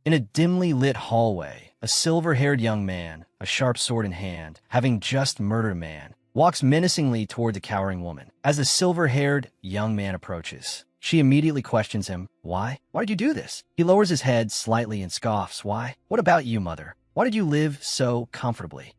In a dimly lit hallway, a silver-haired young man, a sharp sword in hand, having just murdered a man, walks menacingly toward the cowering woman. As the silver-haired young man approaches, she immediately questions him. Why? Why did you do this? He lowers his head slightly and scoffs. Why? What about you, mother? Why did you live so comfortably?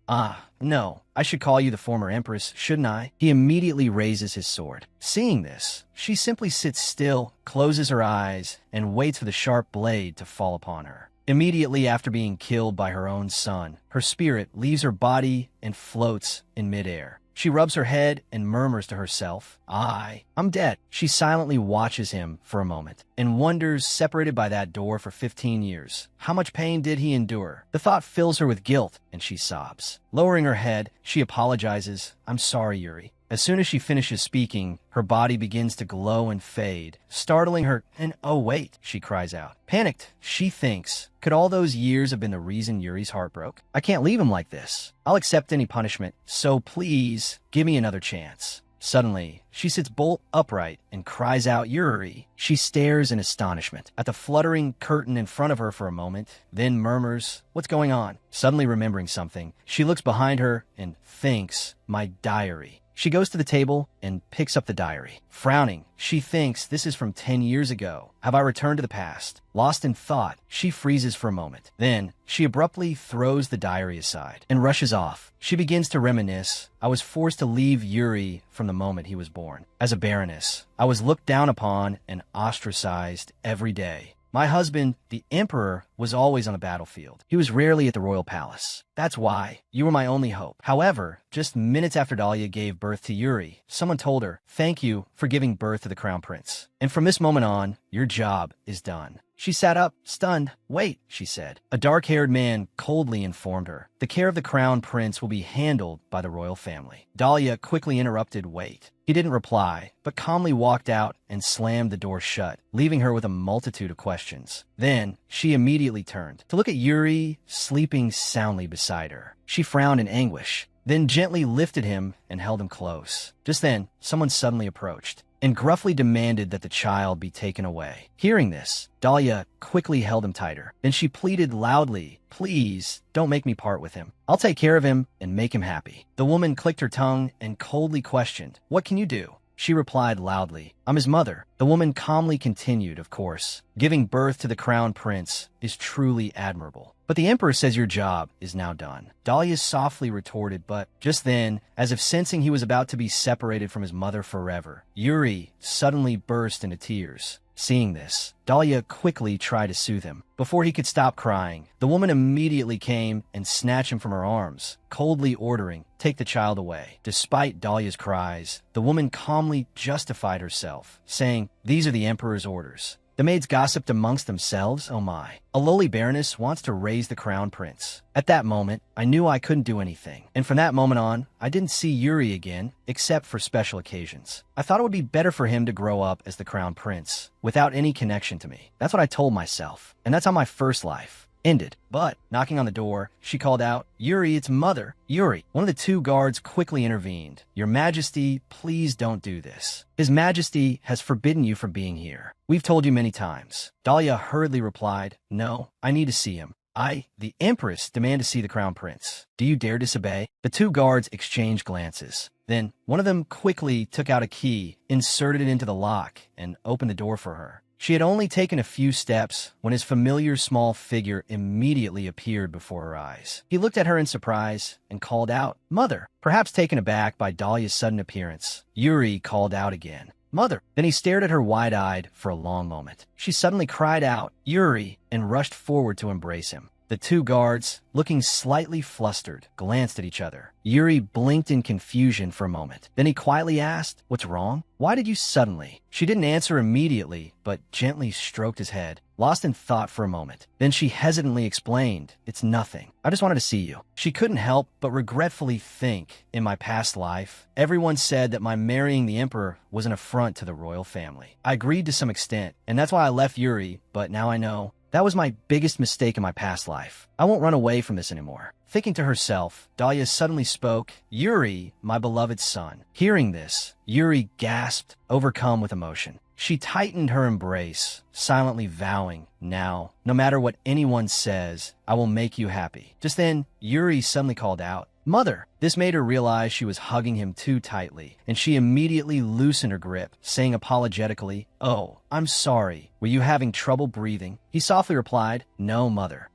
No, I should call you the former empress, shouldn't I? He immediately raises his sword. Seeing this, she simply sits still, closes her eyes, and waits for the sharp blade to fall upon her. Immediately after being killed by her own son, her spirit leaves her body and floats in midair. She rubs her head and murmurs to herself, I'm dead. She silently watches him for a moment and wonders, separated by that door for 15 years, how much pain did he endure? The thought fills her with guilt, and she sobs. Lowering her head, she apologizes. I'm sorry, Yuri. As soon as she finishes speaking, her body begins to glow and fade, startling her, and oh wait, she cries out. Panicked, she thinks, could all those years have been the reason Yuri's heart broke? I can't leave him like this. I'll accept any punishment, so please, give me another chance. Suddenly, she sits bolt upright and cries out, Yuri. She stares in astonishment at the fluttering curtain in front of her for a moment, then murmurs, what's going on? Suddenly remembering something, she looks behind her and thinks, my diary. She goes to the table and picks up the diary. Frowning, she thinks this is from 10 years ago. Have I returned to the past? Lost in thought, she freezes for a moment. Then, she abruptly throws the diary aside and rushes off. She begins to reminisce. I was forced to leave Yuri from the moment he was born. As a baroness, I was looked down upon and ostracized every day. My husband, the emperor, was always on the battlefield. He was rarely at the royal palace. That's why you were my only hope. However, just minutes after Dahlia gave birth to Yuri, someone told her, thank you for giving birth to the crown prince. And from this moment on, your job is done. She sat up, stunned. Wait, she said. A dark-haired man coldly informed her. The care of the crown prince will be handled by the royal family. Dahlia quickly interrupted, wait. He didn't reply, but calmly walked out and slammed the door shut, leaving her with a multitude of questions. Then, she immediately turned to look at Yuri sleeping soundly beside her. She frowned in anguish, then gently lifted him and held him close. Just then, someone suddenly approached and gruffly demanded that the child be taken away. Hearing this, Dahlia quickly held him tighter. Then she pleaded loudly, please, don't make me part with him. I'll take care of him and make him happy. The woman clicked her tongue and coldly questioned, what can you do? She replied loudly, I'm his mother. The woman calmly continued, of course, giving birth to the crown prince is truly admirable. But the emperor says your job is now done. Dahlia softly retorted, but just then, as if sensing he was about to be separated from his mother forever, Yuri suddenly burst into tears. Seeing this, Dahlia quickly tried to soothe him. Before he could stop crying, the woman immediately came and snatched him from her arms, coldly ordering, take the child away. Despite Dahlia's cries, the woman calmly justified herself, saying, these are the emperor's orders. The maids gossiped amongst themselves, oh my. A lowly baroness wants to raise the crown prince. At that moment, I knew I couldn't do anything. And from that moment on, I didn't see Yuri again, except for special occasions. I thought it would be better for him to grow up as the crown prince, without any connection to me. That's what I told myself. And that's how my first life ended. But, knocking on the door, she called out, Yuri, it's mother. Yuri. One of the two guards quickly intervened. Your Majesty, please don't do this. His Majesty has forbidden you from being here. We've told you many times. Dahlia hurriedly replied, no, I need to see him. I, the Empress, demand to see the crown prince. Do you dare disobey? The two guards exchanged glances. Then, one of them quickly took out a key, inserted it into the lock, and opened the door for her. She had only taken a few steps when his familiar small figure immediately appeared before her eyes. He looked at her in surprise and called out, Mother! Perhaps taken aback by Dahlia's sudden appearance, Yuri called out again, Mother! Then he stared at her wide-eyed for a long moment. She suddenly cried out, Yuri, and rushed forward to embrace him. The two guards, looking slightly flustered, glanced at each other. Yuri blinked in confusion for a moment. Then he quietly asked, what's wrong? Why did you suddenly? She didn't answer immediately, but gently stroked his head, lost in thought for a moment. Then she hesitantly explained, it's nothing. I just wanted to see you. She couldn't help but regretfully think, in my past life, everyone said that my marrying the emperor was an affront to the royal family. I agreed to some extent, and that's why I left Yuri, but now I know. That was my biggest mistake in my past life. I won't run away from this anymore. Thinking to herself, Dahlia suddenly spoke, Yuri, my beloved son. Hearing this, Yuri gasped, overcome with emotion. She tightened her embrace, silently vowing, "Now, no matter what anyone says, I will make you happy." Just then, Yuri suddenly called out, "Mother!" This made her realize she was hugging him too tightly, and she immediately loosened her grip, saying apologetically, "Oh, I'm sorry. Were you having trouble breathing?" He softly replied, "No, Mother."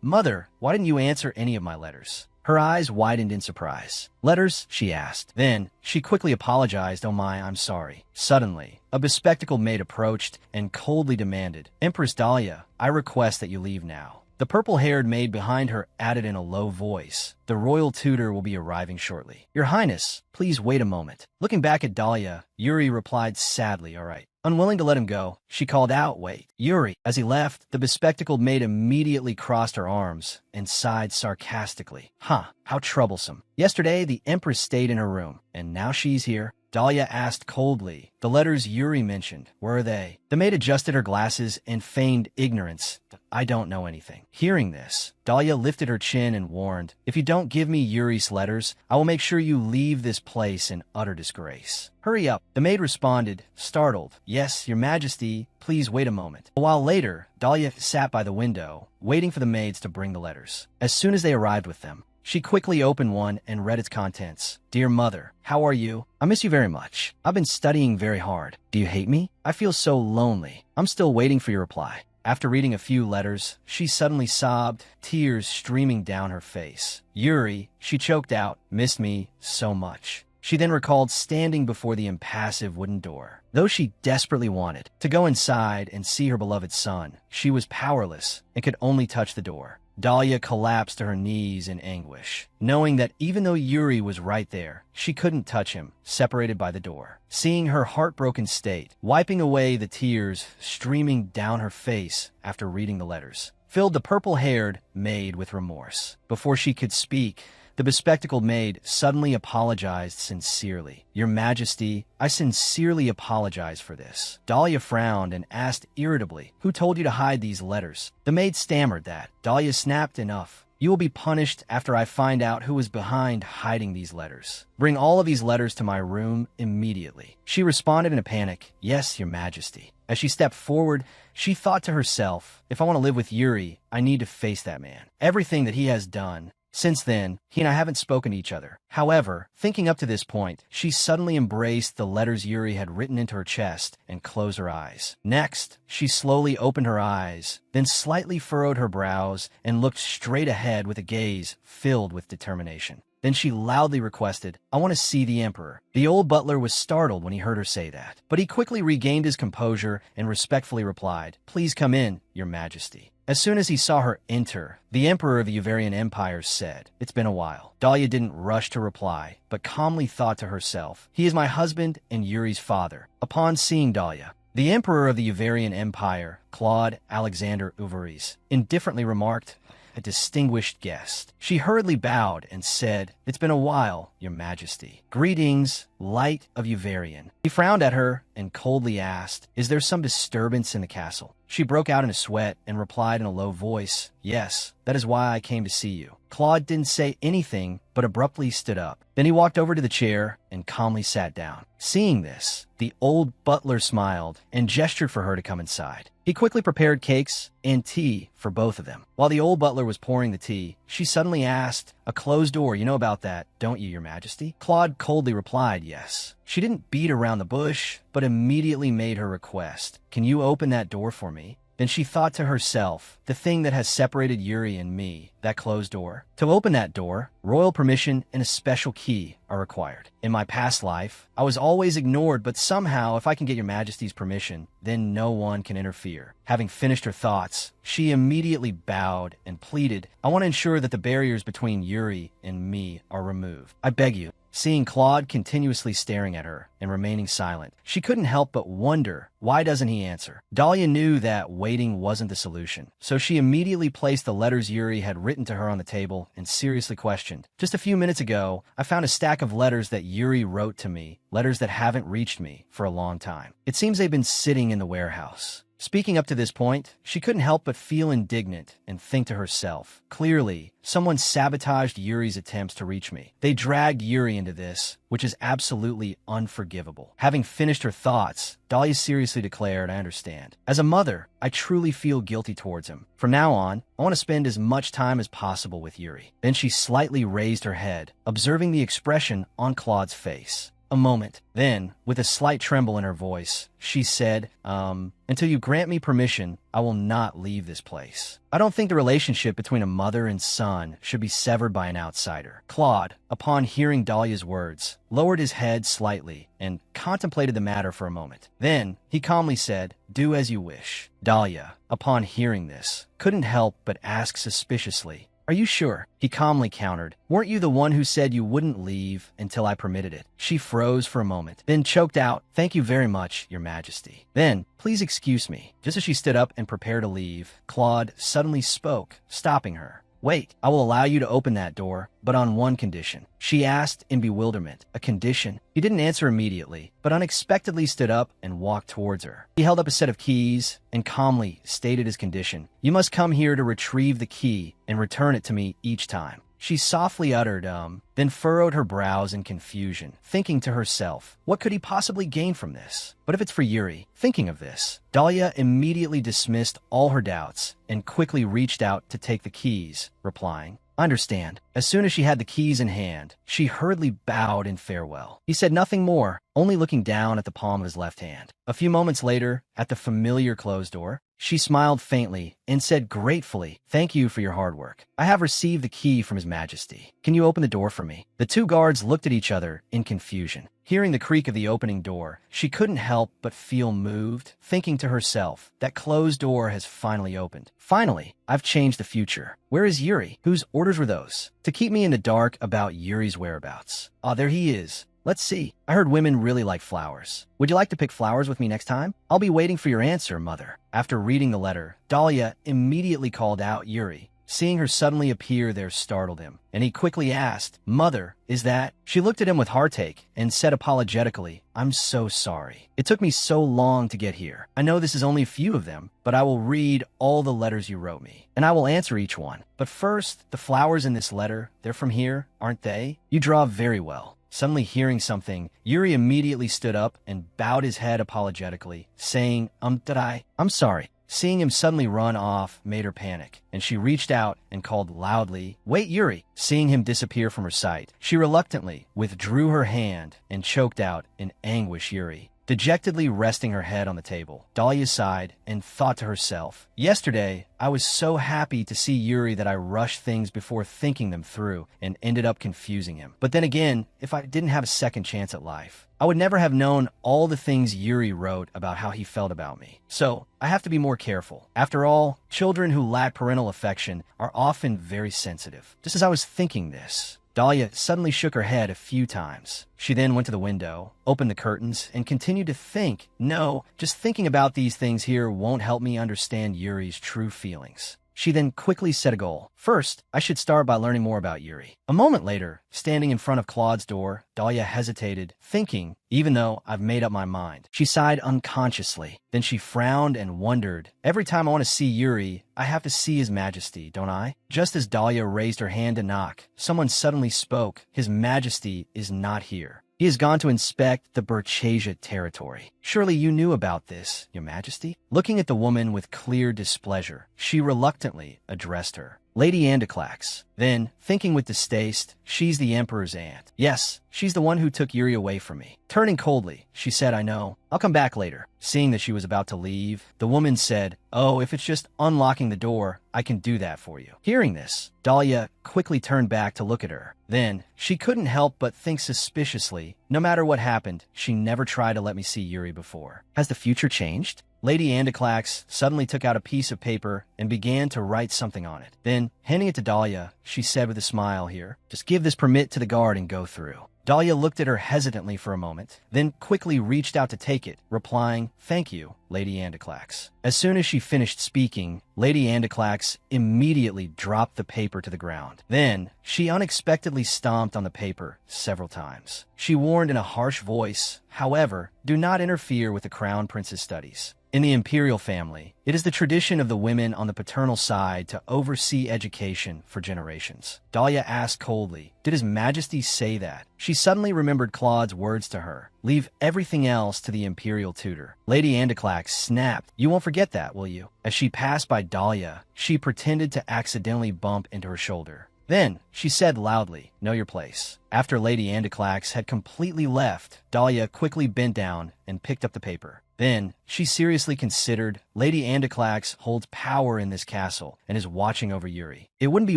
Mother, why didn't you answer any of my letters?" Her eyes widened in surprise. "Letters?" she asked. Then, she quickly apologized. "Oh my, I'm sorry." Suddenly, a bespectacled maid approached and coldly demanded, "Empress Dahlia, I request that you leave now." The purple-haired maid behind her added in a low voice, "The royal tutor will be arriving shortly. Your Highness, please wait a moment." Looking back at Dahlia, Yuri replied sadly, "All right." Unwilling to let him go, she called out, "Wait, Yuri." As he left, the bespectacled maid immediately crossed her arms and sighed sarcastically. "Huh, how troublesome. Yesterday, the Empress stayed in her room, and now she's here." Dahlia asked coldly, "The letters Yuri mentioned, where are they?" The maid adjusted her glasses and feigned ignorance. "I don't know anything." Hearing this, Dahlia lifted her chin and warned, "If you don't give me Yuri's letters, I will make sure you leave this place in utter disgrace." "Hurry up." The maid responded, startled, "Yes, Your Majesty, please wait a moment." A while later, Dahlia sat by the window, waiting for the maids to bring the letters. As soon as they arrived with them, she quickly opened one and read its contents. "Dear Mother, how are you? I miss you very much. I've been studying very hard. Do you hate me? I feel so lonely. I'm still waiting for your reply." After reading a few letters, she suddenly sobbed, tears streaming down her face. "Yuri," she choked out, "missed me so much." She then recalled standing before the impassive wooden door. Though she desperately wanted to go inside and see her beloved son, she was powerless and could only touch the door. Dahlia collapsed to her knees in anguish, knowing that even though Yuri was right there, she couldn't touch him, separated by the door. Seeing her heartbroken state, wiping away the tears streaming down her face after reading the letters, filled the purple-haired maid with remorse. Before she could speak, the bespectacled maid suddenly apologized sincerely. "Your Majesty, I sincerely apologize for this." Dahlia frowned and asked irritably, "Who told you to hide these letters?" The maid stammered that. Dahlia snapped, "Enough. You will be punished after I find out who is behind hiding these letters. Bring all of these letters to my room immediately." She responded in a panic, "Yes, Your Majesty." As she stepped forward, she thought to herself, "If I want to live with Yuri, I need to face that man. Everything that he has done. Since then, he and I haven't spoken to each other." However, thinking up to this point, she suddenly embraced the letters Yuri had written into her chest and closed her eyes. Next, she slowly opened her eyes, then slightly furrowed her brows and looked straight ahead with a gaze filled with determination. Then she loudly requested, "I want to see the Emperor." The old butler was startled when he heard her say that, but he quickly regained his composure and respectfully replied, "Please come in, Your Majesty." As soon as he saw her enter, the Emperor of the Uvarian Empire said, "It's been a while." Dahlia didn't rush to reply, but calmly thought to herself, "He is my husband and Yuri's father." Upon seeing Dahlia, the Emperor of the Uvarian Empire, Claude Alexander Uvaris, indifferently remarked, "A distinguished guest." She hurriedly bowed and said, "It's been a while, Your Majesty." "Greetings, Light of Uvarian." He frowned at her and coldly asked, "Is there some disturbance in the castle?" She broke out in a sweat and replied in a low voice, "Yes, that is why I came to see you." Claude didn't say anything, but abruptly stood up. Then he walked over to the chair and calmly sat down. Seeing this, the old butler smiled and gestured for her to come inside. He quickly prepared cakes and tea for both of them. While the old butler was pouring the tea, she suddenly asked, "A closed door, you know about that, don't you, Your Majesty?" Claude coldly replied, "Yes." She didn't beat around the bush, but immediately made her request, "Can you open that door for me?" Then she thought to herself, the thing that has separated Yuri and me, that closed door. To open that door, royal permission and a special key are required. In my past life, I was always ignored, but somehow, if I can get Your Majesty's permission, then no one can interfere. Having finished her thoughts, she immediately bowed and pleaded, "I want to ensure that the barriers between Yuri and me are removed. I beg you." Seeing Claude continuously staring at her and remaining silent, she couldn't help but wonder, why doesn't he answer? Dahlia knew that waiting wasn't the solution, so she immediately placed the letters Yuri had written to her on the table and seriously questioned, "Just a few minutes ago, I found a stack of letters that Yuri wrote to me, letters that haven't reached me for a long time. It seems they've been sitting in the warehouse. Speaking up to this point, she couldn't help but feel indignant and think to herself, clearly, someone sabotaged Yuri's attempts to reach me. They dragged Yuri into this, which is absolutely unforgivable. Having finished her thoughts, Dahlia seriously declared, I understand. As a mother, I truly feel guilty towards him. From now on, I want to spend as much time as possible with Yuri. Then she slightly raised her head, observing the expression on Claude's face. A moment. Then, with a slight tremble in her voice, she said, until you grant me permission, I will not leave this place. I don't think the relationship between a mother and son should be severed by an outsider. Claude, upon hearing Dahlia's words, lowered his head slightly and contemplated the matter for a moment. Then, he calmly said, do as you wish. Dahlia, upon hearing this, couldn't help but ask suspiciously, are you sure? He calmly countered, weren't you the one who said you wouldn't leave until I permitted it? She froze for a moment, then choked out, thank you very much, Your Majesty. Then, please excuse me. Just as she stood up and prepared to leave, Claude suddenly spoke, stopping her. Wait, I will allow you to open that door, but on one condition. She asked in bewilderment. A condition? He didn't answer immediately, but unexpectedly stood up and walked towards her. He held up a set of keys and calmly stated his condition. You must come here to retrieve the key and return it to me each time. She softly uttered, then furrowed her brows in confusion, thinking to herself, what could he possibly gain from this? But if it's for Yuri, thinking of this, Dahlia immediately dismissed all her doubts and quickly reached out to take the keys, replying, I understand. As soon as she had the keys in hand, she hurriedly bowed in farewell. He said nothing more, only looking down at the palm of his left hand. A few moments later, at the familiar closed door, she smiled faintly and said gratefully, thank you for your hard work. I have received the key from His Majesty. Can you open the door for me? The two guards looked at each other in confusion. Hearing the creak of the opening door, she couldn't help but feel moved, thinking to herself, that closed door has finally opened. Finally, I've changed the future. Where is Yuri? Whose orders were those? To keep me in the dark about Yuri's whereabouts. Ah, there he is. Let's see. I heard women really like flowers. Would you like to pick flowers with me next time? I'll be waiting for your answer, Mother. After reading the letter, Dahlia immediately called out Yuri. Seeing her suddenly appear there startled him, and he quickly asked, Mother, is that? She looked at him with heartache and said apologetically, I'm so sorry. It took me so long to get here. I know this is only a few of them, but I will read all the letters you wrote me, and I will answer each one. But first, the flowers in this letter, they're from here, aren't they? You draw very well. Suddenly hearing something, Yuri immediately stood up and bowed his head apologetically, saying, I'm sorry. Seeing him suddenly run off made her panic, and she reached out and called loudly, Wait, Yuri! Seeing him disappear from her sight, she reluctantly withdrew her hand and choked out in anguish, Yuri. Dejectedly resting her head on the table, Dahlia sighed and thought to herself, yesterday, I was so happy to see Yuri that I rushed things before thinking them through and ended up confusing him. But then again, if I didn't have a second chance at life, I would never have known all the things Yuri wrote about how he felt about me. So, I have to be more careful. After all, children who lack parental affection are often very sensitive. Just as I was thinking this, Dahlia suddenly shook her head a few times. She then went to the window, opened the curtains, and continued to think, no, just thinking about these things here won't help me understand Yuri's true feelings. She then quickly set a goal. First, I should start by learning more about Yuri. A moment later, standing in front of Claude's door, Dahlia hesitated, thinking, even though I've made up my mind. She sighed unconsciously. Then she frowned and wondered, every time I want to see Yuri, I have to see His Majesty, don't I? Just as Dahlia raised her hand to knock, someone suddenly spoke, His Majesty is not here. He has gone to inspect the Burchasia territory. Surely you knew about this, Your Majesty? Looking at the woman with clear displeasure, she reluctantly addressed her. Lady Andaclax. Then, thinking with distaste, she's the Emperor's aunt. Yes, she's the one who took Yuri away from me. Turning coldly, she said, I know. I'll come back later. Seeing that she was about to leave, the woman said, Oh, if it's just unlocking the door, I can do that for you. Hearing this, Dahlia quickly turned back to look at her. Then, she couldn't help but think suspiciously, no matter what happened, she never tried to let me see Yuri before. Has the future changed? Lady Andaclax suddenly took out a piece of paper and began to write something on it. Then, handing it to Dahlia, she said with a smile here, just give this permit to the guard and go through. Dahlia looked at her hesitantly for a moment, then quickly reached out to take it, replying, Thank you, Lady Andaclax. As soon as she finished speaking, Lady Andaclax immediately dropped the paper to the ground. Then, she unexpectedly stomped on the paper several times. She warned in a harsh voice, However, do not interfere with the Crown Prince's studies. In the imperial family, it is the tradition of the women on the paternal side to oversee education for generations. Dahlia asked coldly, "Did His Majesty say that?" She suddenly remembered Claude's words to her, "Leave everything else to the imperial tutor." Lady Andaclax snapped, "You won't forget that, will you?" As she passed by Dahlia, she pretended to accidentally bump into her shoulder. Then, she said loudly, "Know your place." After Lady Andaclax had completely left, Dahlia quickly bent down and picked up the paper. Then, she seriously considered, Lady Andaclax holds power in this castle and is watching over Yuri. It wouldn't be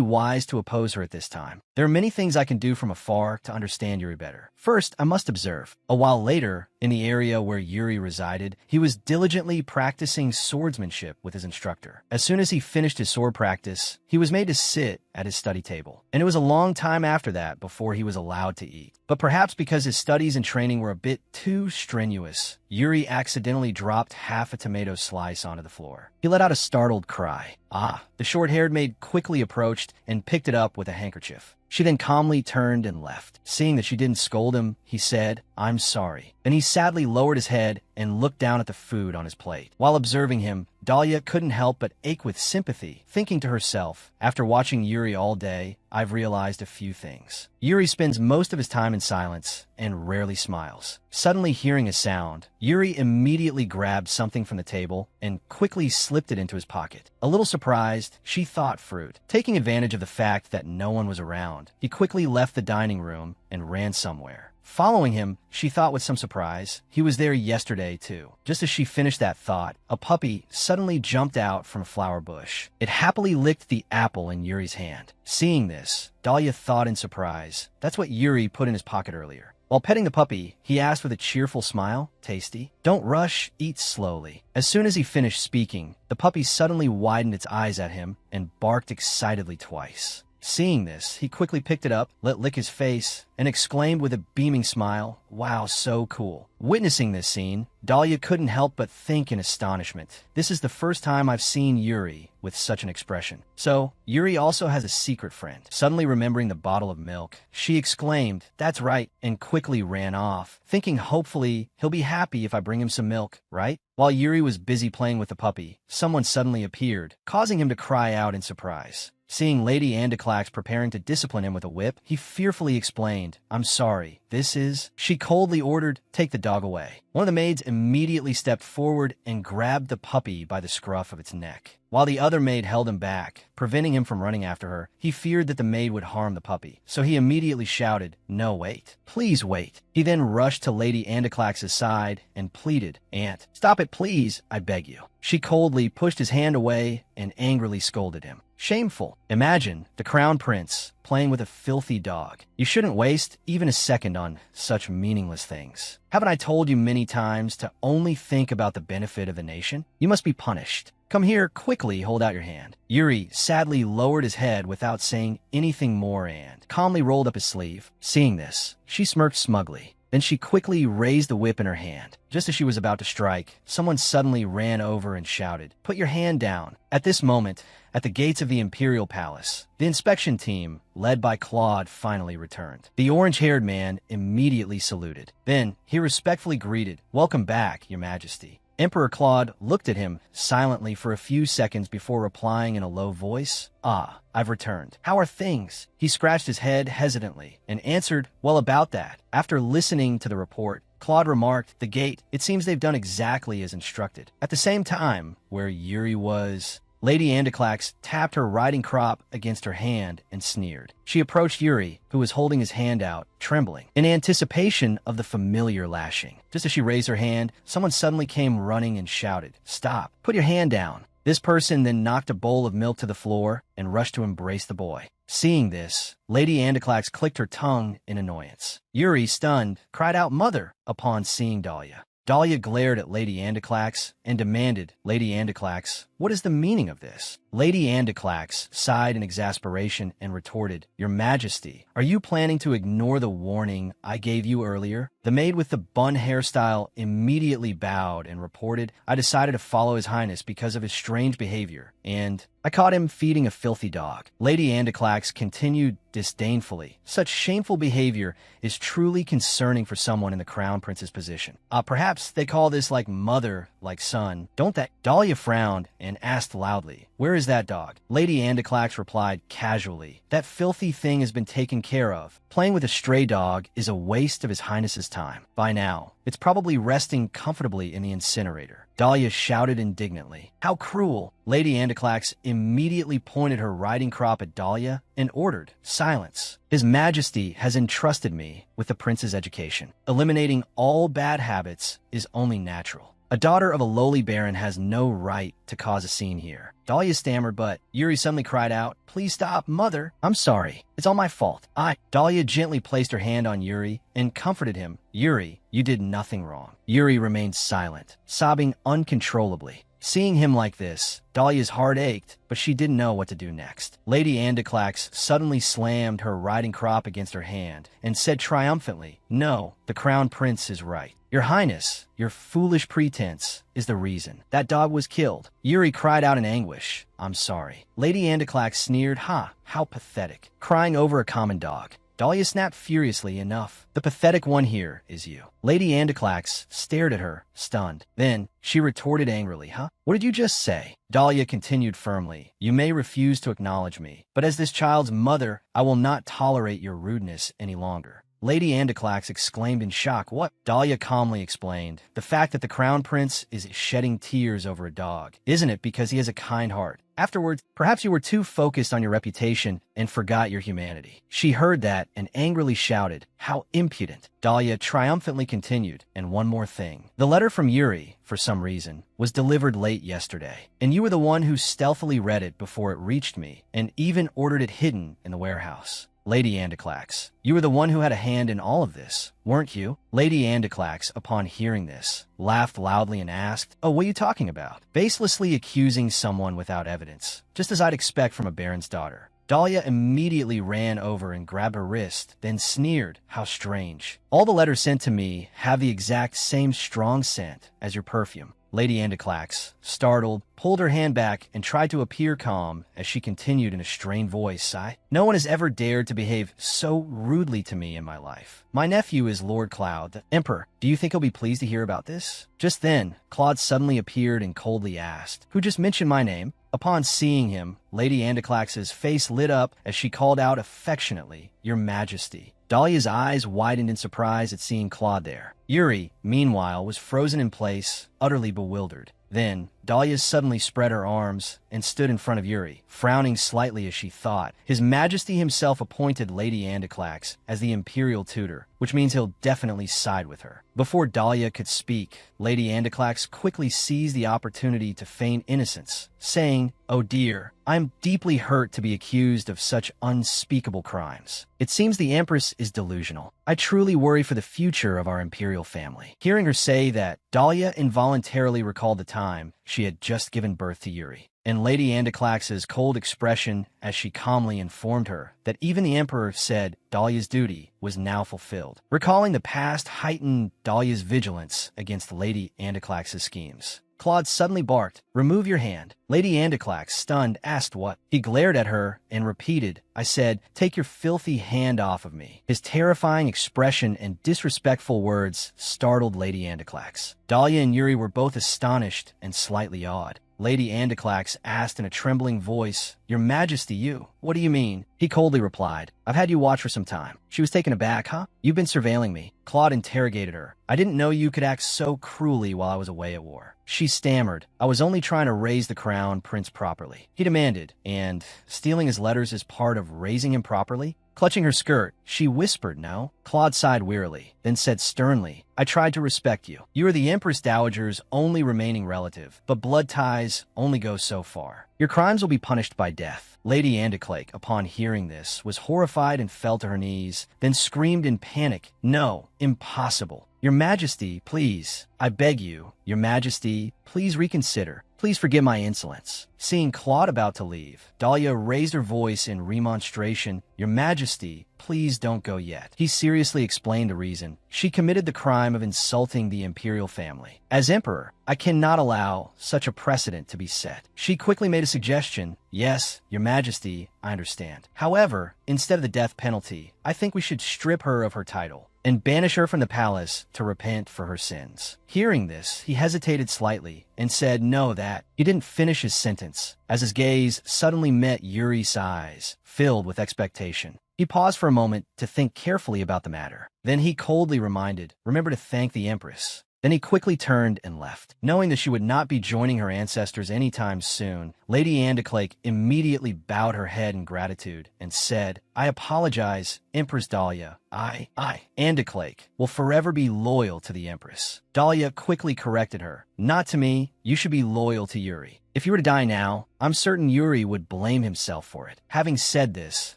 wise to oppose her at this time. There are many things I can do from afar to understand Yuri better. First, I must observe. A while later, in the area where Yuri resided, he was diligently practicing swordsmanship with his instructor. As soon as he finished his sword practice, he was made to sit at his study table. And it was a long time after that before he was allowed to eat. But perhaps because his studies and training were a bit too strenuous, Yuri accidentally dropped half a tomato slice onto the floor. He let out a startled cry. The short-haired maid quickly approached and picked it up with a handkerchief. She then calmly turned and left. Seeing that she didn't scold him, he said, "I'm sorry." Then he sadly lowered his head and looked down at the food on his plate. While observing him, Dahlia couldn't help but ache with sympathy, thinking to herself, "After watching Yuri all day, I've realized a few things." Yuri spends most of his time in silence and rarely smiles. Suddenly hearing a sound, Yuri immediately grabbed something from the table and quickly slipped it into his pocket. A little surprised, she thought fruit. Taking advantage of the fact that no one was around, he quickly left the dining room and ran somewhere. Following him, she thought with some surprise, he was there yesterday too. Just as she finished that thought, a puppy suddenly jumped out from a flower bush. It happily licked the apple in Yuri's hand. Seeing this, Dahlia thought in surprise, that's what Yuri put in his pocket earlier. While petting the puppy, he asked with a cheerful smile, "Tasty?" "Don't rush, eat slowly." As soon as he finished speaking, the puppy suddenly widened its eyes at him and barked excitedly twice. Seeing this, he quickly picked it up, let lick his face, and exclaimed with a beaming smile, "Wow, so cool." Witnessing this scene, Dahlia couldn't help but think in astonishment. This is the first time I've seen Yuri with such an expression. So, Yuri also has a secret friend. Suddenly remembering the bottle of milk, she exclaimed, "That's right," and quickly ran off, thinking hopefully he'll be happy if I bring him some milk, right? While Yuri was busy playing with the puppy, someone suddenly appeared, causing him to cry out in surprise. Seeing Lady Andaclax preparing to discipline him with a whip, he fearfully explained, "I'm sorry, this is..." She coldly ordered, "Take the dog away." One of the maids immediately stepped forward and grabbed the puppy by the scruff of its neck. While the other maid held him back, preventing him from running after her, he feared that the maid would harm the puppy. So he immediately shouted, "No, wait. Please wait." He then rushed to Lady Andaclax's side and pleaded, "Aunt, stop it please, I beg you." She coldly pushed his hand away and angrily scolded him. Shameful. Imagine the crown prince playing with a filthy dog. You shouldn't waste even a second on such meaningless things. Haven't I told you many times to only think about the benefit of the nation? You must be punished. Come here, quickly hold out your hand. Yuri sadly lowered his head without saying anything more and calmly rolled up his sleeve. Seeing this, she smirked smugly. Then she quickly raised the whip in her hand. Just as she was about to strike, someone suddenly ran over and shouted, "Put your hand down." At this moment, at the gates of the Imperial Palace, the inspection team, led by Claude, finally returned. The orange-haired man immediately saluted. Then, he respectfully greeted, "Welcome back, Your Majesty." Emperor Claude looked at him silently for a few seconds before replying in a low voice, I've returned. How are things?" He scratched his head hesitantly and answered, "Well, about that." After listening to the report, Claude remarked, "The gate, it seems they've done exactly as instructed." At the same time, where Yuri was, Lady Andaclax tapped her riding crop against her hand and sneered. She approached Yuri, who was holding his hand out, trembling, in anticipation of the familiar lashing. Just as she raised her hand, someone suddenly came running and shouted, "Stop! Put your hand down!" This person then knocked a bowl of milk to the floor and rushed to embrace the boy. Seeing this, Lady Andaclax clicked her tongue in annoyance. Yuri, stunned, cried out, "Mother!" upon seeing Dahlia. Dahlia glared at Lady Andaclax and demanded, "Lady Andaclax, what is the meaning of this?" Lady Andaclax sighed in exasperation and retorted, "Your Majesty, are you planning to ignore the warning I gave you earlier?" The maid with the bun hairstyle immediately bowed and reported, "I decided to follow His Highness because of his strange behavior, and I caught him feeding a filthy dog." Lady Andaclax continued disdainfully, "Such shameful behavior is truly concerning for someone in the crown prince's position. Perhaps they call this like mother like, son, don't that... Dahlia frowned and asked loudly, where is that dog? Lady Andoclax replied casually, that filthy thing has been taken care of. Playing with a stray dog is a waste of His Highness's time. By now, it's probably resting comfortably in the incinerator. Dahlia shouted indignantly. How cruel! Lady Andoclax immediately pointed her riding crop at Dahlia and ordered, silence. His Majesty has entrusted me with the prince's education. Eliminating all bad habits is only natural. A daughter of a lowly baron has no right to cause a scene here. Dahlia stammered, but Yuri suddenly cried out, please stop, mother. I'm sorry. It's all my fault. Dahlia gently placed her hand on Yuri and comforted him. Yuri, you did nothing wrong. Yuri remained silent, sobbing uncontrollably. Seeing him like this, Dahlia's heart ached, but she didn't know what to do next. Lady Andoclax suddenly slammed her riding crop against her hand and said triumphantly, no, the crown prince is right. Your Highness, your foolish pretense is the reason. That dog was killed. Yuri cried out in anguish. I'm sorry. Lady Andoclax sneered, how pathetic. Crying over a common dog. Dahlia snapped furiously, enough. The pathetic one here is you. Lady Andoclax stared at her, stunned. Then she retorted angrily, What did you just say? Dahlia continued firmly, you may refuse to acknowledge me, but as this child's mother, I will not tolerate your rudeness any longer. Lady Andoclax exclaimed in shock. What? Dahlia calmly explained. The fact that the crown prince is shedding tears over a dog. Isn't it because he has a kind heart? Afterwards, perhaps you were too focused on your reputation and forgot your humanity. She heard that and angrily shouted, how impudent. Dahlia triumphantly continued, and one more thing. The letter from Yuri, for some reason, was delivered late yesterday, and you were the one who stealthily read it before it reached me and even ordered it hidden in the warehouse. Lady Andoclax, you were the one who had a hand in all of this, weren't you? Lady Andoclax, upon hearing this, laughed loudly and asked, oh, what are you talking about? Baselessly accusing someone without evidence, just as I'd expect from a baron's daughter. Dahlia immediately ran over and grabbed her wrist, then sneered, how strange. All the letters sent to me have the exact same strong scent as your perfume. Lady Andoclax, startled, pulled her hand back and tried to appear calm as she continued in a strained voice, no one has ever dared to behave so rudely to me in my life. My nephew is Lord Cloud, the Emperor. Do you think he'll be pleased to hear about this? Just then, Claude suddenly appeared and coldly asked, who just mentioned my name? Upon seeing him, Lady Andoclax's face lit up as she called out affectionately, Your Majesty. Dahlia's eyes widened in surprise at seeing Claude there. Yuri, meanwhile, was frozen in place, utterly bewildered. Then, Dahlia suddenly spread her arms and stood in front of Yuri, frowning slightly as she thought. His Majesty himself appointed Lady Andoclax as the imperial tutor, which means he'll definitely side with her. Before Dahlia could speak, Lady Andoclax quickly seized the opportunity to feign innocence, saying, oh dear, I'm deeply hurt to be accused of such unspeakable crimes. It seems the Empress is delusional. I truly worry for the future of our imperial family. Hearing her say that, Dahlia involuntarily recalled the time she had just given birth to Yuri, and Lady Andoclax's cold expression as she calmly informed her that even the Emperor said Dahlia's duty was now fulfilled. Recalling the past heightened Dahlia's vigilance against Lady Andoclax's schemes. Claude suddenly barked, remove your hand. Lady Andoclax, stunned, asked what. He glared at her and repeated, I said, take your filthy hand off of me. His terrifying expression and disrespectful words startled Lady Andoclax. Dahlia and Yuri were both astonished and slightly awed. Lady Andoclax asked in a trembling voice, Your Majesty, you, what do you mean? He coldly replied, I've had you watch for some time. She was taken aback, You've been surveilling me. Claude interrogated her. I didn't know you could act so cruelly while I was away at war. She stammered, I was only trying to raise the crown prince properly. He demanded, and stealing his letters is part of raising him properly? Clutching her skirt, she whispered, no. Claude sighed wearily, then said sternly, I tried to respect you. You are the Empress Dowager's only remaining relative, but blood ties only go so far. Your crimes will be punished by death. Lady Andoclax, upon hearing this, was horrified and fell to her knees, then screamed in panic, no, impossible. Your Majesty, please, I beg you, Your Majesty, please reconsider. Please forgive my insolence. Seeing Claude about to leave, Dahlia raised her voice in remonstration. Your Majesty, please don't go yet. He seriously explained the reason. She committed the crime of insulting the imperial family. As Emperor, I cannot allow such a precedent to be set. She quickly made a suggestion. Yes, Your Majesty, I understand. However, instead of the death penalty, I think we should strip her of her title. and banish her from the palace to repent for her sins. Hearing this, he hesitated slightly and said no that he didn't finish his sentence, as his gaze suddenly met Yuri's eyes, filled with expectation. He paused for a moment to think carefully about the matter. Then he coldly reminded, "Remember to thank the Empress." Then he quickly turned and left. Knowing that she would not be joining her ancestors anytime soon, Lady Andaclake immediately bowed her head in gratitude and said, "I apologize, Empress Dahlia. Andaclake, will forever be loyal to the Empress." Dahlia quickly corrected her. "Not to me. You should be loyal to Yuri. If you were to die now, I'm certain Yuri would blame himself for it." Having said this,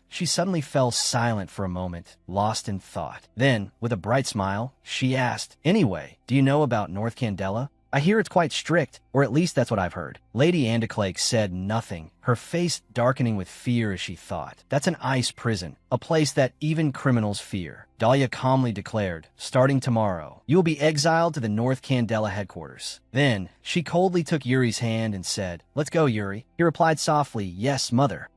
she suddenly fell silent for a moment, lost in thought. Then, with a bright smile, she asked, "Anyway, do you know about North Candela? I hear it's quite strict, or at least that's what I've heard." Lady Andaclake said nothing, her face darkening with fear as she thought. "That's an ice prison, a place that even criminals fear." Dahlia calmly declared, "Starting tomorrow, you will be exiled to the North Candela headquarters." Then, she coldly took Yuri's hand and said, "Let's go, Yuri." He replied softly, "Yes, mother."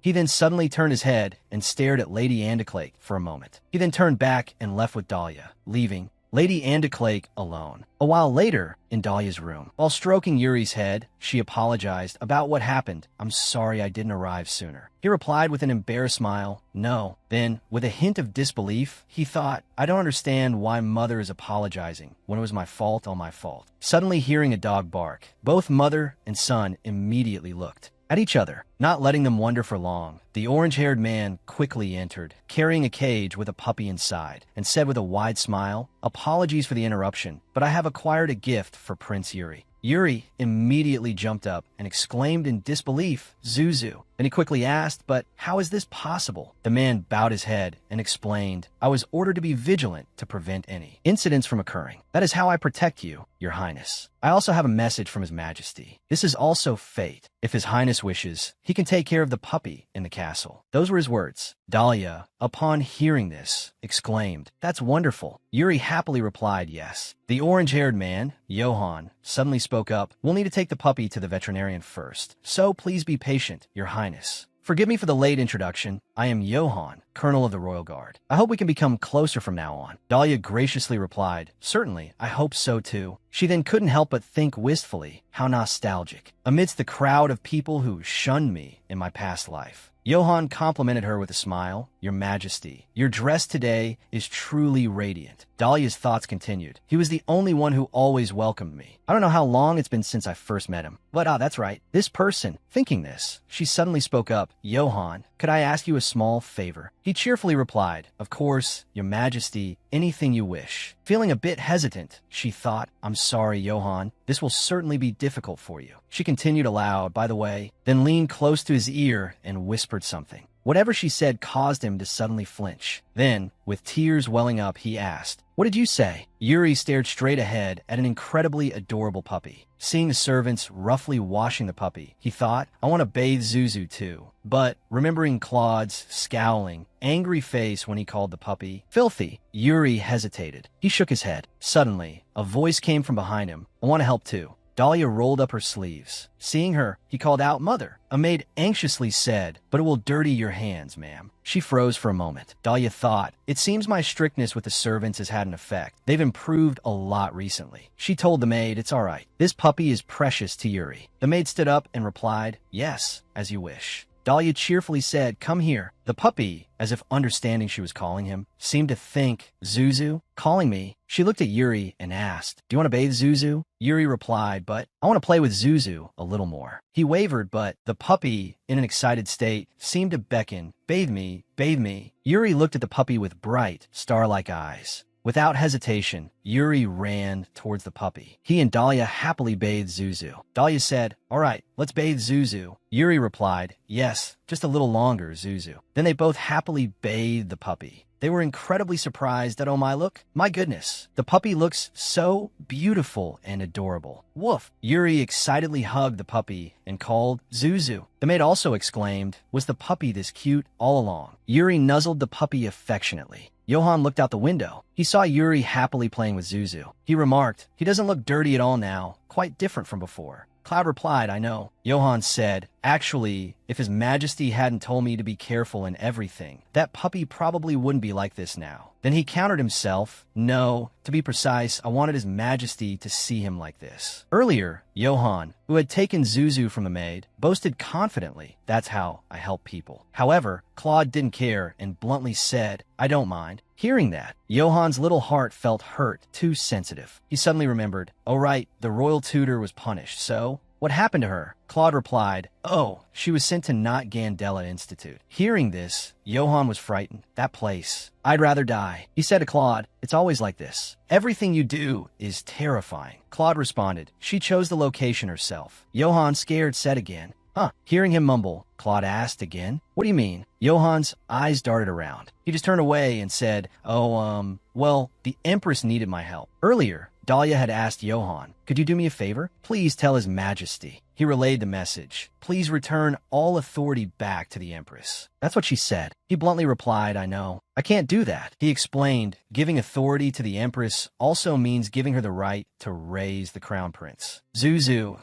He then suddenly turned his head and stared at Lady Andaclake for a moment. He then turned back and left with Dahlia, leaving Lady Andaclake alone. A while later, in Dahlia's room, while stroking Yuri's head, she apologized about what happened. "I'm sorry I didn't arrive sooner." He replied with an embarrassed smile, "No." Then, with a hint of disbelief, he thought, "I don't understand why mother is apologizing when it was my fault all my fault." Suddenly hearing a dog bark, both mother and son immediately looked at each other. Not letting them wonder for long, the orange-haired man quickly entered, carrying a cage with a puppy inside, and said with a wide smile, "Apologies for the interruption, but I have acquired a gift for Prince Yuri." Yuri immediately jumped up and exclaimed in disbelief, "Zuzu." Then he quickly asked, "But how is this possible?" The man bowed his head and explained, "I was ordered to be vigilant to prevent any incidents from occurring. That is how I protect you, Your Highness. I also have a message from His Majesty. This is also fate. If His Highness wishes, he can take care of the puppy in the castle." Those were his words. Dahlia, upon hearing this, exclaimed, "That's wonderful." Yuri happily replied, "Yes." The orange-haired man, Johann, suddenly spoke up, "We'll need to take the puppy to the veterinarian first, so please be patient, Your Highness. Forgive me for the late introduction. I am Johann, Colonel of the Royal Guard. I hope we can become closer from now on." Dahlia graciously replied, "Certainly, I hope so too." She then couldn't help but think wistfully, how nostalgic. Amidst the crowd of people who shunned me in my past life, Johann complimented her with a smile, "Your Majesty, your dress today is truly radiant." Dahlia's thoughts continued. "He was the only one who always welcomed me. I don't know how long it's been since I first met him, but that's right, this person." Thinking this, she suddenly spoke up, "Johann, could I ask you a small favor?" He cheerfully replied, "Of course, Your Majesty, anything you wish." Feeling a bit hesitant, she thought, "I'm sorry, Johann, this will certainly be difficult for you." She continued aloud, "By the way," then leaned close to his ear and whispered something. Whatever she said caused him to suddenly flinch. Then, with tears welling up, he asked, "What did you say?" Yuri stared straight ahead at an incredibly adorable puppy. Seeing the servants roughly washing the puppy, he thought, "I want to bathe Zuzu too." But, remembering Claude's scowling, angry face when he called the puppy filthy, Yuri hesitated. He shook his head. Suddenly, a voice came from behind him, "I want to help too." Dahlia rolled up her sleeves. Seeing her, he called out, "Mother." A maid anxiously said, "But it will dirty your hands, ma'am." She froze for a moment. Dahlia thought, "It seems my strictness with the servants has had an effect. They've improved a lot recently." She told the maid, "It's all right. This puppy is precious to Yuri." The maid stood up and replied, "Yes, as you wish." Dahlia cheerfully said, "Come here." The puppy, as if understanding she was calling him, seemed to think, "Zuzu? Calling me?" She looked at Yuri and asked, "Do you want to bathe Zuzu?" Yuri replied, "But I want to play with Zuzu a little more." He wavered, but the puppy, in an excited state, seemed to beckon, "Bathe me, bathe me." Yuri looked at the puppy with bright, star-like eyes. Without hesitation, Yuri ran towards the puppy. He and Dahlia happily bathed Zuzu. Dahlia said, "All right, let's bathe Zuzu." Yuri replied, "Yes, just a little longer, Zuzu." Then they both happily bathed the puppy. They were incredibly surprised at, "Oh my goodness, the puppy looks so beautiful and adorable." Woof! Yuri excitedly hugged the puppy and called, "Zuzu." The maid also exclaimed, "Was the puppy this cute all along?" Yuri nuzzled the puppy affectionately. Johann looked out the window. He saw Yuri happily playing with Zuzu. He remarked, "He doesn't look dirty at all now, quite different from before." Cloud replied, "I know. Johann said. Actually, if His Majesty hadn't told me to be careful in everything, that puppy probably wouldn't be like this now. Then he countered himself. No, to be precise, I wanted His Majesty to see him like this. Earlier, Johann, who had taken Zuzu from the maid, boasted confidently, "That's how I help people." However, Claude didn't care and bluntly said, "I don't mind." Hearing that, Johann's little heart felt hurt, too sensitive. He suddenly remembered, "Oh right, the royal tutor was punished, so what happened to her?" Claude replied, "Oh, she was sent to Not Gandela Institute." Hearing this, Johann was frightened. That place. "I'd rather die." He said to Claude, "It's always like this. Everything you do is terrifying." Claude responded, "She chose the location herself." Johann, scared, said again, "Huh." Hearing him mumble, Claude asked again, "What do you mean?" Johann's eyes darted around. He just turned away and said, well, the Empress needed my help. Earlier, Dahlia had asked Johann, "Could you do me a favor? Please tell His Majesty." He relayed the message. "Please return all authority back to the Empress." That's what she said. He bluntly replied, "I know. I can't do that." He explained, "Giving authority to the Empress also means giving her the right to raise the Crown Prince." Zuzu,